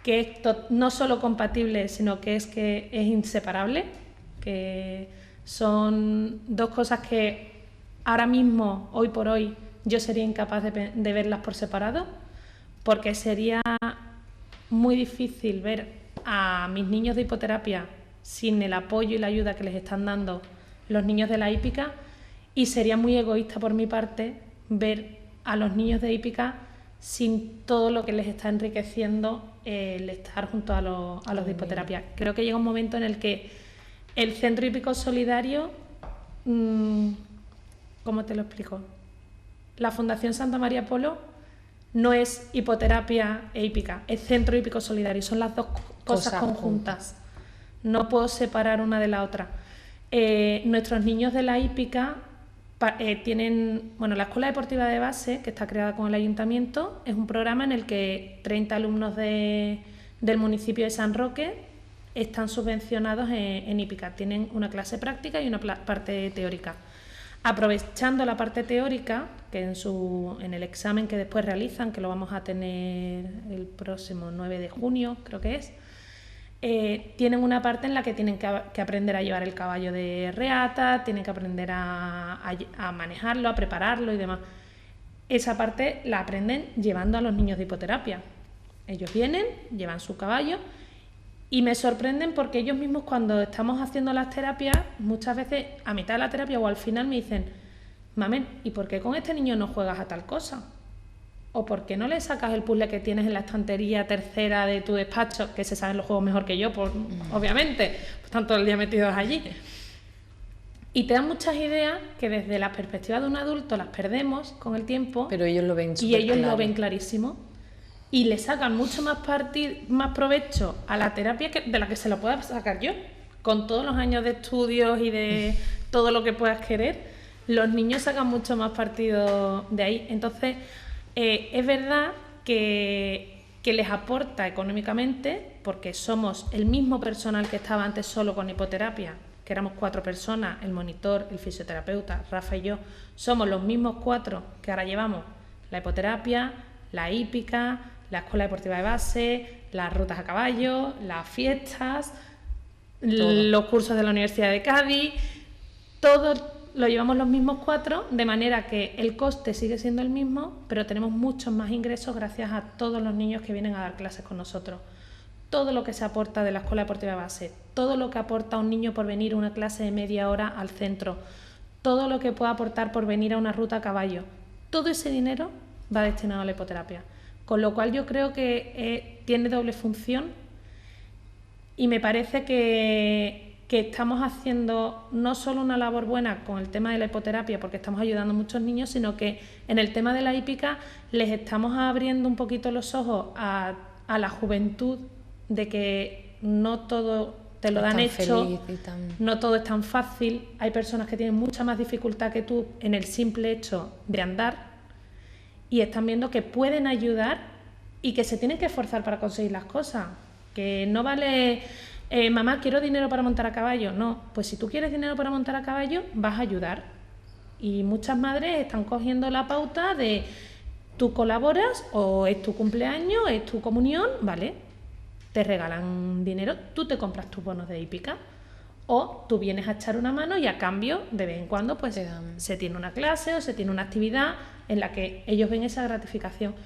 que es no solo compatible, sino que es inseparable, que son dos cosas que ahora mismo, hoy por hoy, yo sería incapaz de verlas por separado, porque sería muy difícil ver a mis niños de hipoterapia sin el apoyo y la ayuda que les están dando los niños de la hípica, y sería muy egoísta por mi parte ver a los niños de hípica sin todo lo que les está enriqueciendo el estar junto a los de hipoterapia. Creo que llega un momento en el que el Centro Hípico Solidario, ¿cómo te lo explico? La Fundación Santa María Polo no es hipoterapia e hípica, es Centro Hípico Solidario, son las dos cosas conjuntas. No puedo separar una de la otra. Nuestros niños de la hípica tienen, bueno, la Escuela Deportiva de Base, que está creada con el Ayuntamiento, es un programa en el que 30 alumnos del municipio de San Roque están subvencionados en hípica. Tienen una clase práctica y una parte teórica. Aprovechando la parte teórica, que en el examen que después realizan, que lo vamos a tener el próximo 9 de junio, creo que es, tienen una parte en la que tienen que aprender a llevar el caballo de reata, tienen que aprender a manejarlo, a prepararlo y demás. Esa parte la aprenden llevando a los niños de hipoterapia. Ellos vienen, llevan su caballo y me sorprenden porque ellos mismos, cuando estamos haciendo las terapias, muchas veces a mitad de la terapia o al final me dicen: mamen, ¿y por qué con este niño no juegas a tal cosa? ¿O por qué no le sacas el puzzle que tienes en la estantería tercera de tu despacho, que se saben los juegos mejor que yo, obviamente, pues están todo el día metidos allí? Y te dan muchas ideas que desde la perspectiva de un adulto las perdemos con el tiempo. Pero ellos lo ven y ellos lo ven clarísimo. Y le sacan mucho más provecho a la terapia de la que se la pueda sacar yo. Con todos los años de estudios y de todo lo que puedas querer, los niños sacan mucho más partido de ahí. Entonces, es verdad que les aporta económicamente, porque somos el mismo personal que estaba antes solo con hipoterapia, que éramos 4 personas, el monitor, el fisioterapeuta, Rafa y yo, somos los mismos 4 que ahora llevamos la hipoterapia, la hípica, la Escuela Deportiva de Base, las rutas a caballo, las fiestas, los cursos de la Universidad de Cádiz, todo lo llevamos los mismos 4, de manera que el coste sigue siendo el mismo, pero tenemos muchos más ingresos gracias a todos los niños que vienen a dar clases con nosotros. todo lo que se aporta de la escuela deportiva base, todo lo que aporta un niño por venir a una clase de media hora al centro, todo lo que pueda aportar por venir a una ruta a caballo, todo ese dinero va destinado a la hipoterapia. Con lo cual yo creo que tiene doble función y me parece que estamos haciendo no solo una labor buena con el tema de la hipoterapia, porque estamos ayudando a muchos niños, sino que en el tema de la hípica les estamos abriendo un poquito los ojos a la juventud de que no todo te lo dan hecho, no todo es tan fácil. Hay personas que tienen mucha más dificultad que tú en el simple hecho de andar y están viendo que pueden ayudar y que se tienen que esforzar para conseguir las cosas. Que no vale, mamá, quiero dinero para montar a caballo. No, pues si tú quieres dinero para montar a caballo, vas a ayudar. Y muchas madres están cogiendo la pauta de tú colaboras o es tu cumpleaños, es tu comunión, ¿vale? Te regalan dinero, tú te compras tus bonos de hípica o tú vienes a echar una mano y a cambio de vez en cuando pues se tiene una clase o se tiene una actividad en la que ellos ven esa gratificación,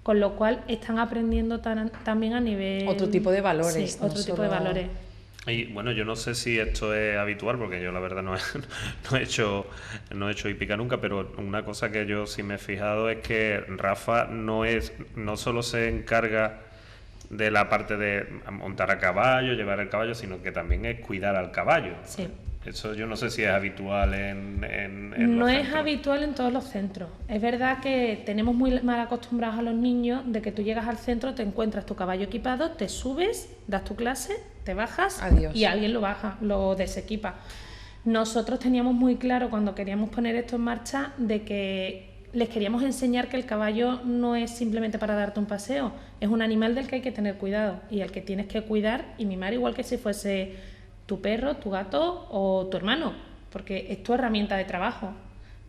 con lo cual están aprendiendo también a nivel... Otro tipo de valores. Sí, otro tipo de valores. Y bueno, yo no sé si esto es habitual, porque yo la verdad no he hecho hípica nunca, pero una cosa que yo sí me he fijado es que Rafa no solo se encarga de la parte de montar a caballo, llevar el caballo, sino que también es cuidar al caballo. Sí. Eso yo no sé si es habitual en no los es centros. habitual en todos los centros. Es verdad que tenemos muy mal acostumbrados a los niños de que tú llegas al centro, te encuentras tu caballo equipado, te subes, das tu clase, te bajas. Adiós. Y alguien lo baja, lo desequipa. Nosotros teníamos muy claro cuando queríamos poner esto en marcha de que les queríamos enseñar que el caballo no es simplemente para darte un paseo, es un animal del que hay que tener cuidado y al que tienes que cuidar y mimar igual que si fuese tu perro, tu gato o tu hermano, porque es tu herramienta de trabajo,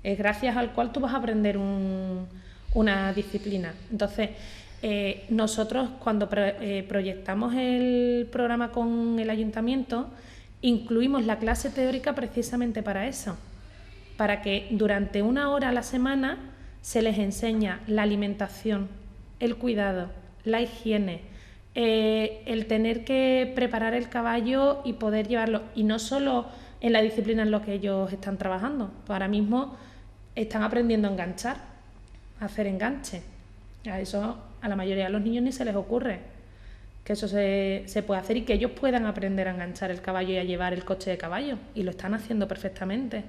es gracias al cual tú vas a aprender una disciplina. Entonces, nosotros cuando proyectamos el programa con el ayuntamiento, incluimos la clase teórica precisamente para eso, para que durante 1 hora a la semana se les enseña la alimentación, el cuidado, la higiene, el tener que preparar el caballo y poder llevarlo, y no solo en la disciplina en la que ellos están trabajando, ahora mismo están aprendiendo a enganchar, a hacer enganche. A eso a la mayoría de los niños ni se les ocurre que eso se puede hacer y que ellos puedan aprender a enganchar el caballo y a llevar el coche de caballo, y lo están haciendo perfectamente.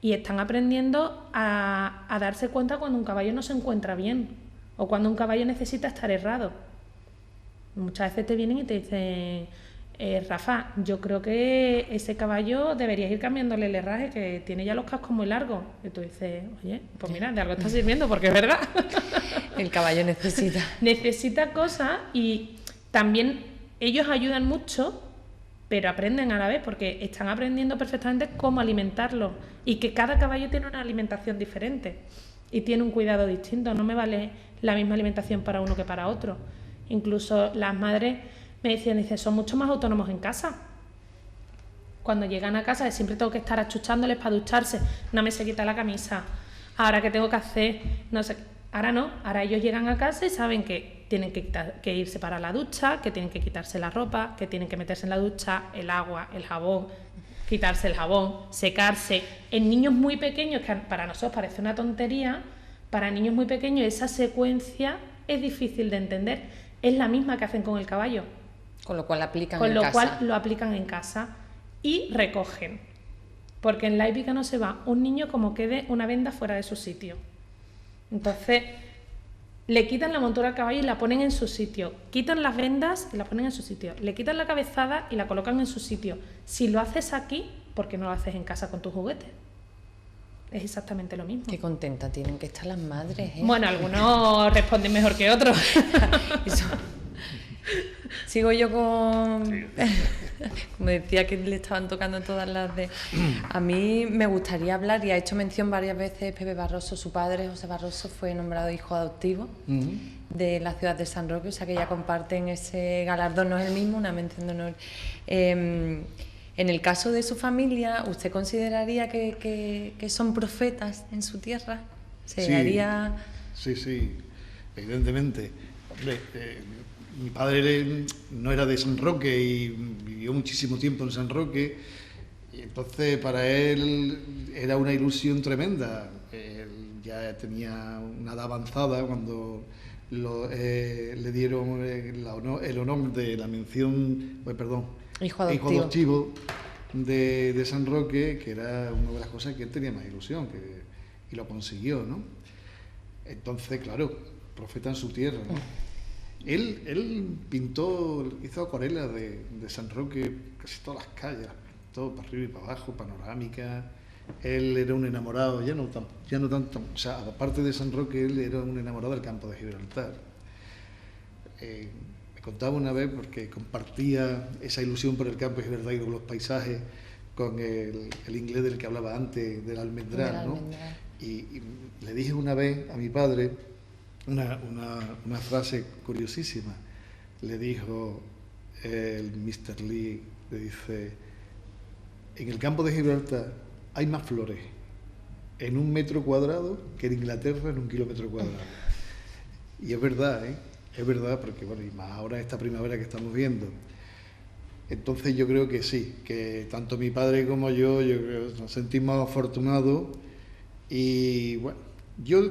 Y están aprendiendo a darse cuenta cuando un caballo no se encuentra bien o cuando un caballo necesita estar herrado. Muchas veces te vienen y te dicen, Rafa, yo creo que ese caballo deberías ir cambiándole el herraje, que tiene ya los cascos muy largos. Y tú dices, oye, pues mira, de algo está sirviendo, porque es verdad. El caballo necesita. Necesita cosas y también ellos ayudan mucho, pero aprenden a la vez, porque están aprendiendo perfectamente cómo alimentarlo y que cada caballo tiene una alimentación diferente y tiene un cuidado distinto. No me vale la misma alimentación para uno que para otro. Incluso las madres me decían, son mucho más autónomos en casa. Cuando llegan a casa siempre tengo que estar achuchándoles para ducharse, no me se quita la camisa, ahora qué tengo que hacer, no sé. Ahora no, ahora ellos llegan a casa y saben que tienen que irse para la ducha, que tienen que quitarse la ropa, que tienen que meterse en la ducha, el agua, el jabón, quitarse el jabón, secarse. En niños muy pequeños, que para nosotros parece una tontería, para niños muy pequeños esa secuencia es difícil de entender. Es la misma que hacen con el caballo. Con lo cual aplican en casa. Con lo cual lo aplican en casa y recogen. Porque en la hípica no se va un niño como quede una venda fuera de su sitio. Entonces, le quitan la montura al caballo y la ponen en su sitio. Quitan las vendas y la ponen en su sitio. Le quitan la cabezada y la colocan en su sitio. Si lo haces aquí, ¿por qué no lo haces en casa con tus juguetes? Es exactamente lo mismo. Qué contenta tienen que estar las madres, ¿eh? Bueno, algunos responden mejor que otros. Eso. Sigo yo con... Sí. Como decía que le estaban tocando todas las de... A mí me gustaría hablar, y ha hecho mención varias veces Pepe Barroso, su padre, José Barroso, fue nombrado hijo adoptivo de la ciudad de San Roque, o sea que ya comparten ese galardón, no es el mismo, una mención de honor. En el caso de su familia, ¿usted consideraría que son profetas en su tierra? Sí, evidentemente. Hombre, mi padre no era de San Roque y vivió muchísimo tiempo en San Roque, y entonces para él era una ilusión tremenda. Él ya tenía una edad avanzada cuando le dieron el honor de la mención, hijo adoptivo de San Roque, que era una de las cosas que él tenía más ilusión, y lo consiguió, ¿no? Entonces, claro, profeta en su tierra, ¿no? Él hizo acuarelas de San Roque, casi todas las calles, todo para arriba y para abajo, panorámica. Él era un enamorado, ya no tanto, o sea, aparte de San Roque, él era un enamorado del campo de Gibraltar. Me contaba una vez, porque compartía esa ilusión por el campo de Gibraltar y por los paisajes con el inglés del que hablaba antes, del almendral, ¿no? Y le dije una vez a mi padre una frase curiosísima. Le dijo el Mr. Lee, le dice: en el campo de Gibraltar hay más flores en 1 metro cuadrado que en Inglaterra en 1 kilómetro cuadrado. Y es verdad, ¿eh? Es verdad, porque bueno, y más ahora esta primavera que estamos viendo. Entonces yo creo que sí, que tanto mi padre como yo creo que nos sentimos afortunados. Y bueno, yo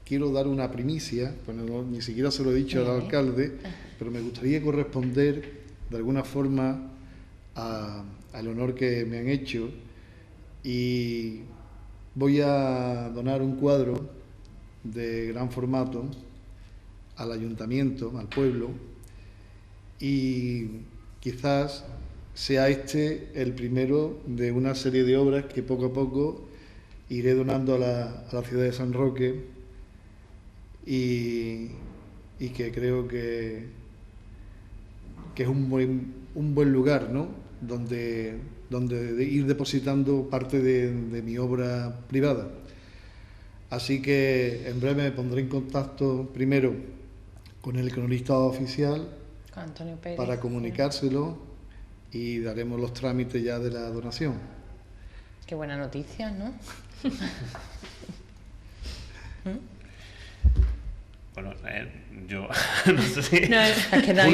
quiero dar una primicia, bueno, ni siquiera se lo he dicho al alcalde, pero me gustaría corresponder de alguna forma al honor que me han hecho, y voy a donar un cuadro de gran formato al ayuntamiento, al pueblo, y quizás sea este el primero de una serie de obras que poco a poco iré donando a la ciudad de San Roque, y que creo que es un buen lugar, ¿no? donde ir depositando parte de mi obra privada. Así que en breve me pondré en contacto primero con el cronista oficial, Antonio Pérez, para comunicárselo, y daremos los trámites ya de la donación. Qué buena noticia, ¿no? Bueno, yo no sé si... No, es que no,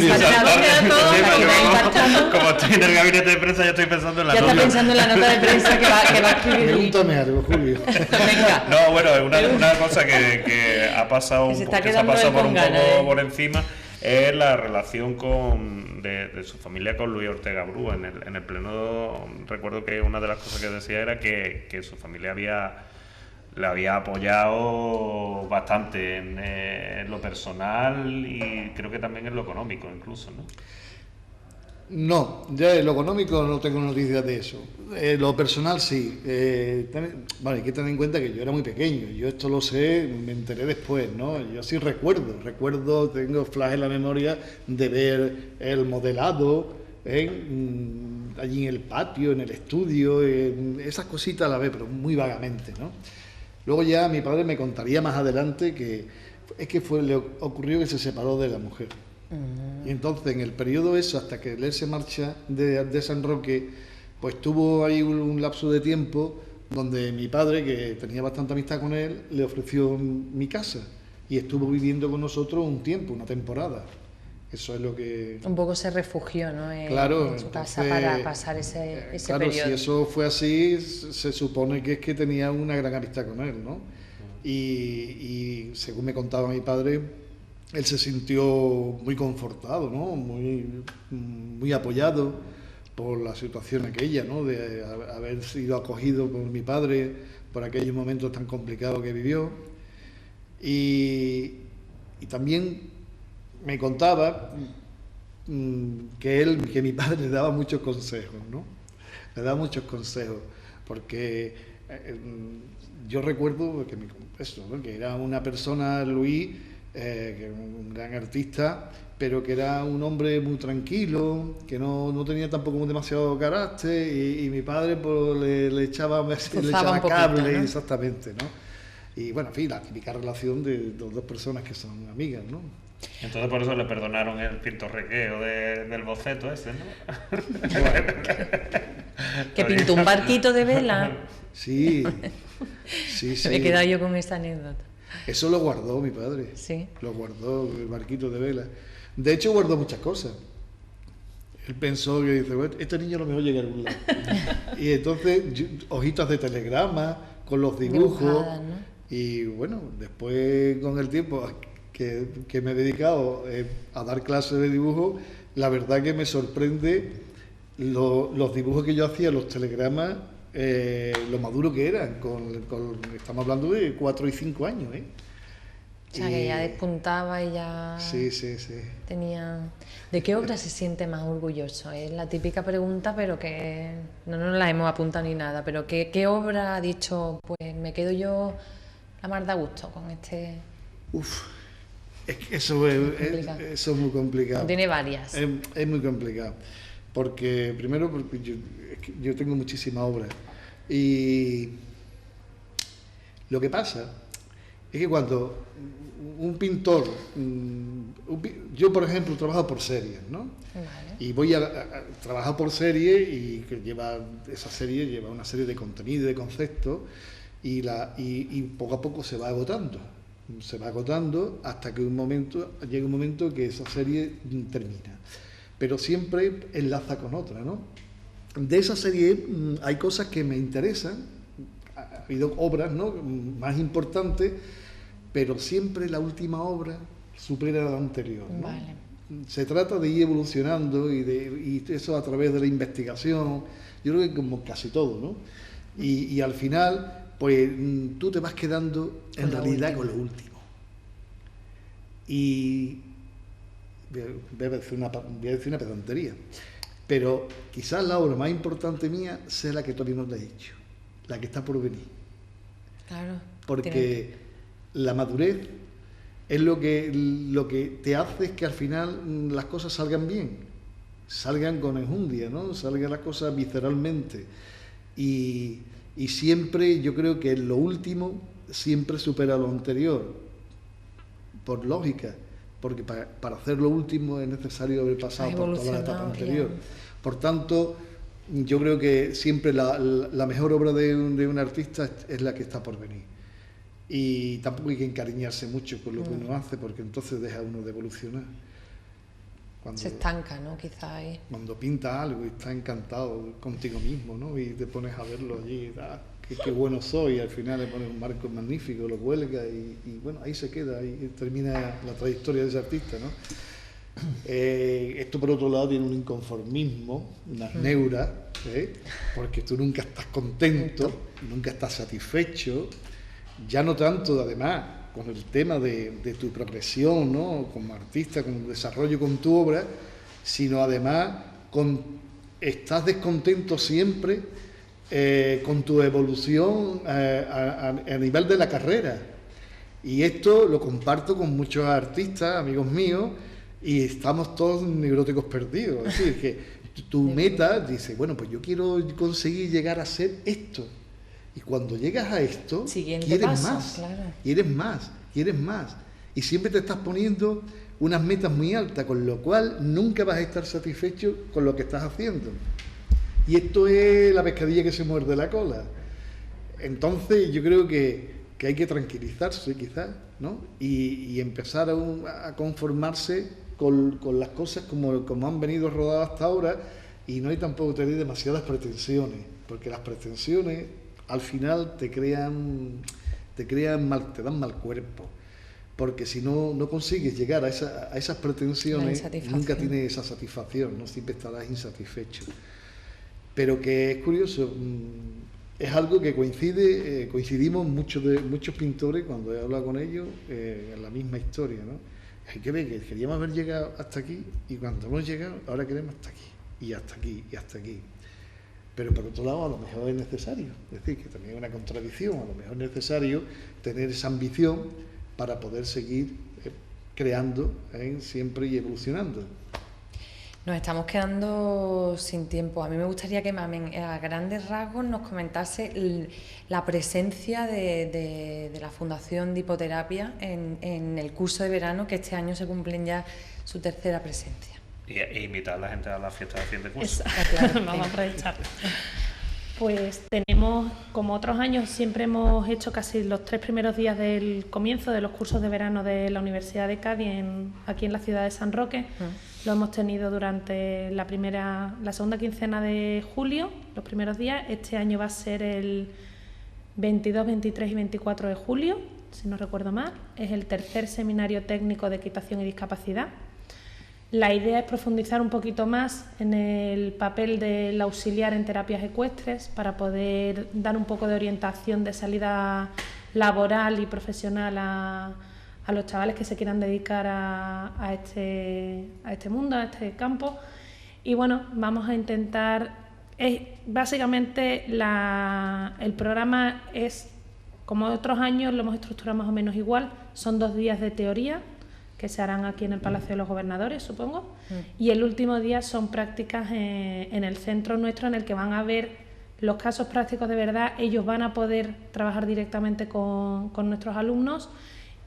como estoy en el gabinete de prensa, ya estoy pensando en la nota. Ya está pensando en la nota de prensa que va a escribir. Pregúntame algo, Julio. Venga. No, bueno, una cosa que ha pasado se un poco, está que se ha quedando pasado por con un ganas, poco por encima, es la relación de su familia con Luis Ortega Bru. En el pleno, recuerdo que una de las cosas que decía era que su familia le había apoyado bastante en lo personal, y creo que también en lo económico incluso, ¿no? No, ya en lo económico no tengo noticias de eso. Lo personal sí. Vale, hay que tener en cuenta que yo era muy pequeño. Yo esto lo sé, me enteré después, ¿no? Yo sí recuerdo, tengo flash en la memoria de ver el modelado allí en el patio, en el estudio, esas cositas a la vez, pero muy vagamente, ¿no? Luego ya mi padre me contaría más adelante que le ocurrió que se separó de la mujer. Y entonces en el periodo eso, hasta que él se marcha de San Roque, pues tuvo ahí un lapso de tiempo donde mi padre, que tenía bastante amistad con él, le ofreció mi casa, y estuvo viviendo con nosotros un tiempo, una temporada. Eso es lo que... Un poco se refugió, ¿no? Claro, en su casa para pasar ese claro, periodo. Si eso fue así, se supone que es que tenía una gran amistad con él, ¿no? Y según me contaba mi padre, él se sintió muy confortado, ¿no? Muy apoyado por la situación aquella, ¿no? De haber sido acogido por mi padre por aquellos momentos tan complicados que vivió. Y también me contaba que mi padre le daba muchos consejos, ¿no? Le daba muchos consejos, porque yo recuerdo que era una persona, Luis, que un gran artista, pero que era un hombre muy tranquilo, que no tenía tampoco demasiado carácter, y mi padre pues, le echaba cable, ¿no? Exactamente, ¿no? Y bueno, en fin, la típica relación de dos personas que son amigas, ¿no? Entonces por eso le perdonaron el pintorrequeo del boceto ese, ¿no? Que pintó un barquito de vela. Sí. Me he quedado yo con esta anécdota. Eso lo guardó mi padre. Sí. Lo guardó, el barquito de vela. De hecho, guardó muchas cosas. Él pensó que dice, bueno, este niño a lo mejor llega a algún lado. Y entonces, hojitas de telegrama con los dibujos. Dibujadas, ¿no? Y bueno, después con el tiempo que me he dedicado a dar clases de dibujo, la verdad que me sorprende los dibujos que yo hacía, los telegramas, lo maduro que eran. Estamos hablando de 4 y 5 años, ¿eh? O sea, que ya despuntaba y ya Sí. tenía... ¿De qué obra se siente más orgulloso? Es la típica pregunta, pero que no nos la hemos apuntado ni nada. Pero ¿qué obra ha dicho, pues me quedo yo la mar de gusto con este...? Uf, es que eso es muy complicado. Tiene varias. Es muy complicado. Porque, primero, porque yo tengo muchísimas obras. Y lo que pasa es que cuando un pintor, yo por ejemplo trabajo por series, ¿no? Vale. Y voy a trabajar por serie y que esa serie lleva una serie de contenido y de conceptos y poco a poco se va agotando. Se va agotando hasta que llega un momento que esa serie termina. Pero siempre enlaza con otra, ¿no? De esa serie hay cosas que me interesan, ha habido obras, ¿no?, más importantes, pero siempre la última obra supera a la anterior, ¿no? Vale. Se trata de ir evolucionando y eso a través de la investigación, yo creo que como casi todo, ¿no? Y al final, pues tú te vas quedando en realidad con lo último. Y voy a decir una pedantería, pero quizás la obra más importante mía sea la que todavía no te he dicho, la que está por venir. Claro. Porque la madurez es lo que te hace es que al final las cosas salgan bien, salgan con enjundia, ¿no? Salgan las cosas visceralmente. Y siempre yo creo que lo último siempre supera lo anterior, por lógica, porque para hacer lo último es necesario haber pasado por toda la etapa anterior. Por tanto, yo creo que siempre la mejor obra de un artista es la que está por venir. Y tampoco hay que encariñarse mucho con lo que uno hace, porque entonces deja uno de evolucionar. Se estanca, ¿no? Quizás ahí. Cuando pintas algo y estás encantado contigo mismo, ¿no? Y te pones a verlo allí, qué bueno soy, y al final le pones un marco magnífico, lo cuelga y bueno, ahí se queda, ahí termina la trayectoria de ese artista, ¿no? Esto por otro lado tiene un inconformismo, unas neuras, porque tú nunca estás contento, nunca estás satisfecho, ya no tanto además con el tema de tu progresión, ¿no?, como artista, con el desarrollo con tu obra, sino además estás descontento siempre con tu evolución a nivel de la carrera. Y esto lo comparto con muchos artistas, amigos míos, y estamos todos neuróticos perdidos. Es decir, que tu meta dice, bueno, pues yo quiero conseguir llegar a ser esto. Y cuando llegas a esto, quieres más, claro. quieres más. Y siempre te estás poniendo unas metas muy altas, con lo cual nunca vas a estar satisfecho con lo que estás haciendo. Y esto es la pescadilla que se muerde la cola. Entonces yo creo que hay que tranquilizarse quizás, ¿no? Y empezar a conformarse con las cosas como han venido rodadas hasta ahora, y no hay tampoco tener demasiadas pretensiones, porque las pretensiones al final te dan mal cuerpo, porque si no consigues llegar a esas pretensiones, nunca tienes esa satisfacción, ¿no? Siempre estarás insatisfecho. Pero que es curioso, es algo que coincidimos muchos pintores cuando he hablado con ellos en la misma historia, ¿no? Hay que ver que queríamos haber llegado hasta aquí, y cuando hemos llegado ahora queremos hasta aquí, y hasta aquí, y hasta aquí. Pero por otro lado, a lo mejor es necesario, es decir, que también es una contradicción, a lo mejor es necesario tener esa ambición para poder seguir creando siempre y evolucionando. Nos estamos quedando sin tiempo. A mí me gustaría que Mamen, a grandes rasgos, nos comentase la presencia de la Fundación de Hipoterapia en el curso de verano, que este año se cumplen ya su tercera presencia. E invitar a la gente a la fiesta de fin de curso. Claro, vamos a aprovechar. Pues tenemos, como otros años, siempre hemos hecho casi los 3 primeros días del comienzo de los cursos de verano de la Universidad de Cádiz, aquí en la ciudad de San Roque. Lo hemos tenido durante la segunda quincena de julio, los primeros días. Este año va a ser el 22, 23 y 24 de julio, si no recuerdo mal. Es el tercer seminario técnico de equitación y discapacidad. La idea es profundizar un poquito más en el papel del auxiliar en terapias ecuestres para poder dar un poco de orientación de salida laboral y profesional a los chavales que se quieran dedicar a este mundo, a este campo. Y bueno, vamos a intentar, básicamente el programa es, como otros años, lo hemos estructurado más o menos igual, son 2 días de teoría, que se harán aquí en el Palacio de los Gobernadores, supongo, y el último día son prácticas en el centro nuestro, en el que van a ver los casos prácticos de verdad. Ellos van a poder trabajar directamente con nuestros alumnos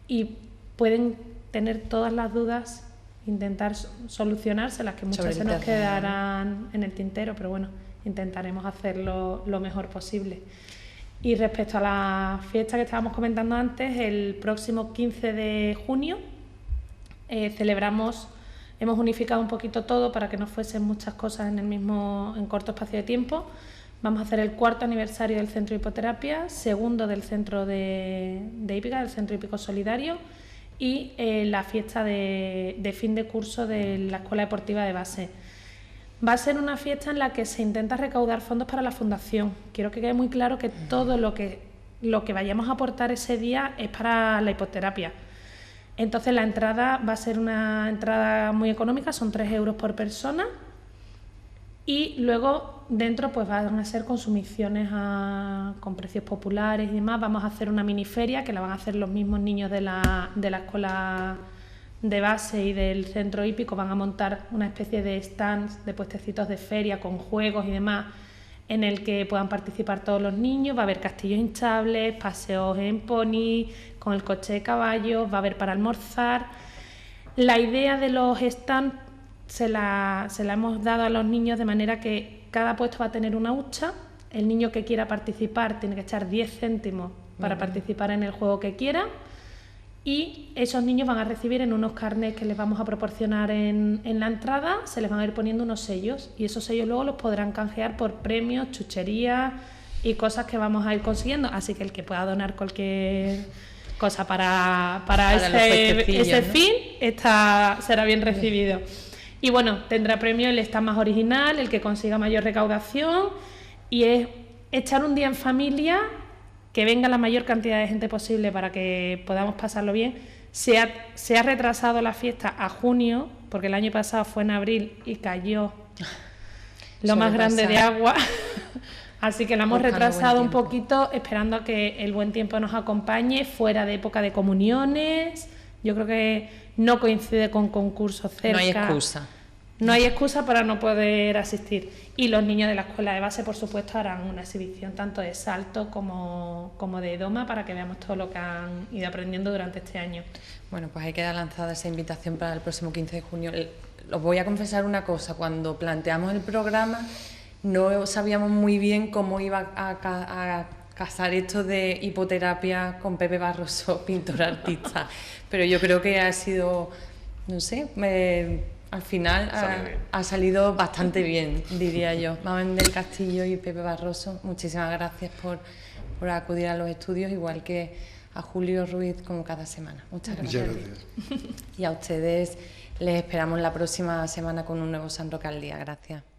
y pueden tener todas las dudas, intentar solucionárselas, que muchas se nos quedarán en el tintero, pero bueno, intentaremos hacerlo lo mejor posible. Y respecto a la fiesta que estábamos comentando antes, el próximo 15 de junio, hemos unificado un poquito todo para que no fuesen muchas cosas en corto espacio de tiempo. Vamos a hacer el 4º aniversario del Centro de Hipoterapia, 2º del Centro de Hípica, del Centro Hípico Solidario, y la fiesta de fin de curso de la Escuela Deportiva de Base. Va a ser una fiesta en la que se intenta recaudar fondos para la Fundación. Quiero que quede muy claro que todo lo que vayamos a aportar ese día es para la hipoterapia. Entonces la entrada va a ser una entrada muy económica, son 3 euros por persona, y luego dentro pues van a ser consumiciones con precios populares y demás. Vamos a hacer una mini feria que la van a hacer los mismos niños de la escuela de base y del centro hípico. Van a montar una especie de stands, de puestecitos de feria con juegos y demás, en el que puedan participar todos los niños. Va a haber castillos hinchables, paseos en pony, con el coche de caballos, va a haber para almorzar. La idea de los stands se la hemos dado a los niños de manera que cada puesto va a tener una hucha. El niño que quiera participar tiene que echar 10 céntimos para participar en el juego que quiera, y esos niños van a recibir en unos carnets que les vamos a proporcionar en la entrada, se les van a ir poniendo unos sellos, y esos sellos luego los podrán canjear por premios, chucherías y cosas que vamos a ir consiguiendo. Así que el que pueda donar cualquier cosa para ese fin será bien recibido. Y bueno, tendrá premio el stand más original, el que consiga mayor recaudación, y es echar un día en familia, que venga la mayor cantidad de gente posible para que podamos pasarlo bien. Se ha retrasado la fiesta a junio, porque el año pasado fue en abril y cayó lo más grande de agua, así que la hemos retrasado un poquito, esperando a que el buen tiempo nos acompañe, fuera de época de comuniones. Yo creo que no coincide con concursos cerca. No hay excusa. No hay excusa para no poder asistir. Y los niños de la escuela de base, por supuesto, harán una exhibición tanto de salto como de doma, para que veamos todo lo que han ido aprendiendo durante este año. Bueno, pues ahí queda lanzada esa invitación para el próximo 15 de junio. Os voy a confesar una cosa: cuando planteamos el programa no sabíamos muy bien cómo iba a casar esto de hipoterapia con Pepe Barroso, pintor artista. Pero yo creo que ha sido, no sé, al final ha salido bastante bien, diría yo. Mamen del Castillo y Pepe Barroso, muchísimas gracias por acudir a los estudios, igual que a Julio Ruiz, como cada semana. Muchas gracias. Muchas gracias. Y a ustedes les esperamos la próxima semana con un nuevo San Roque al Día. Gracias.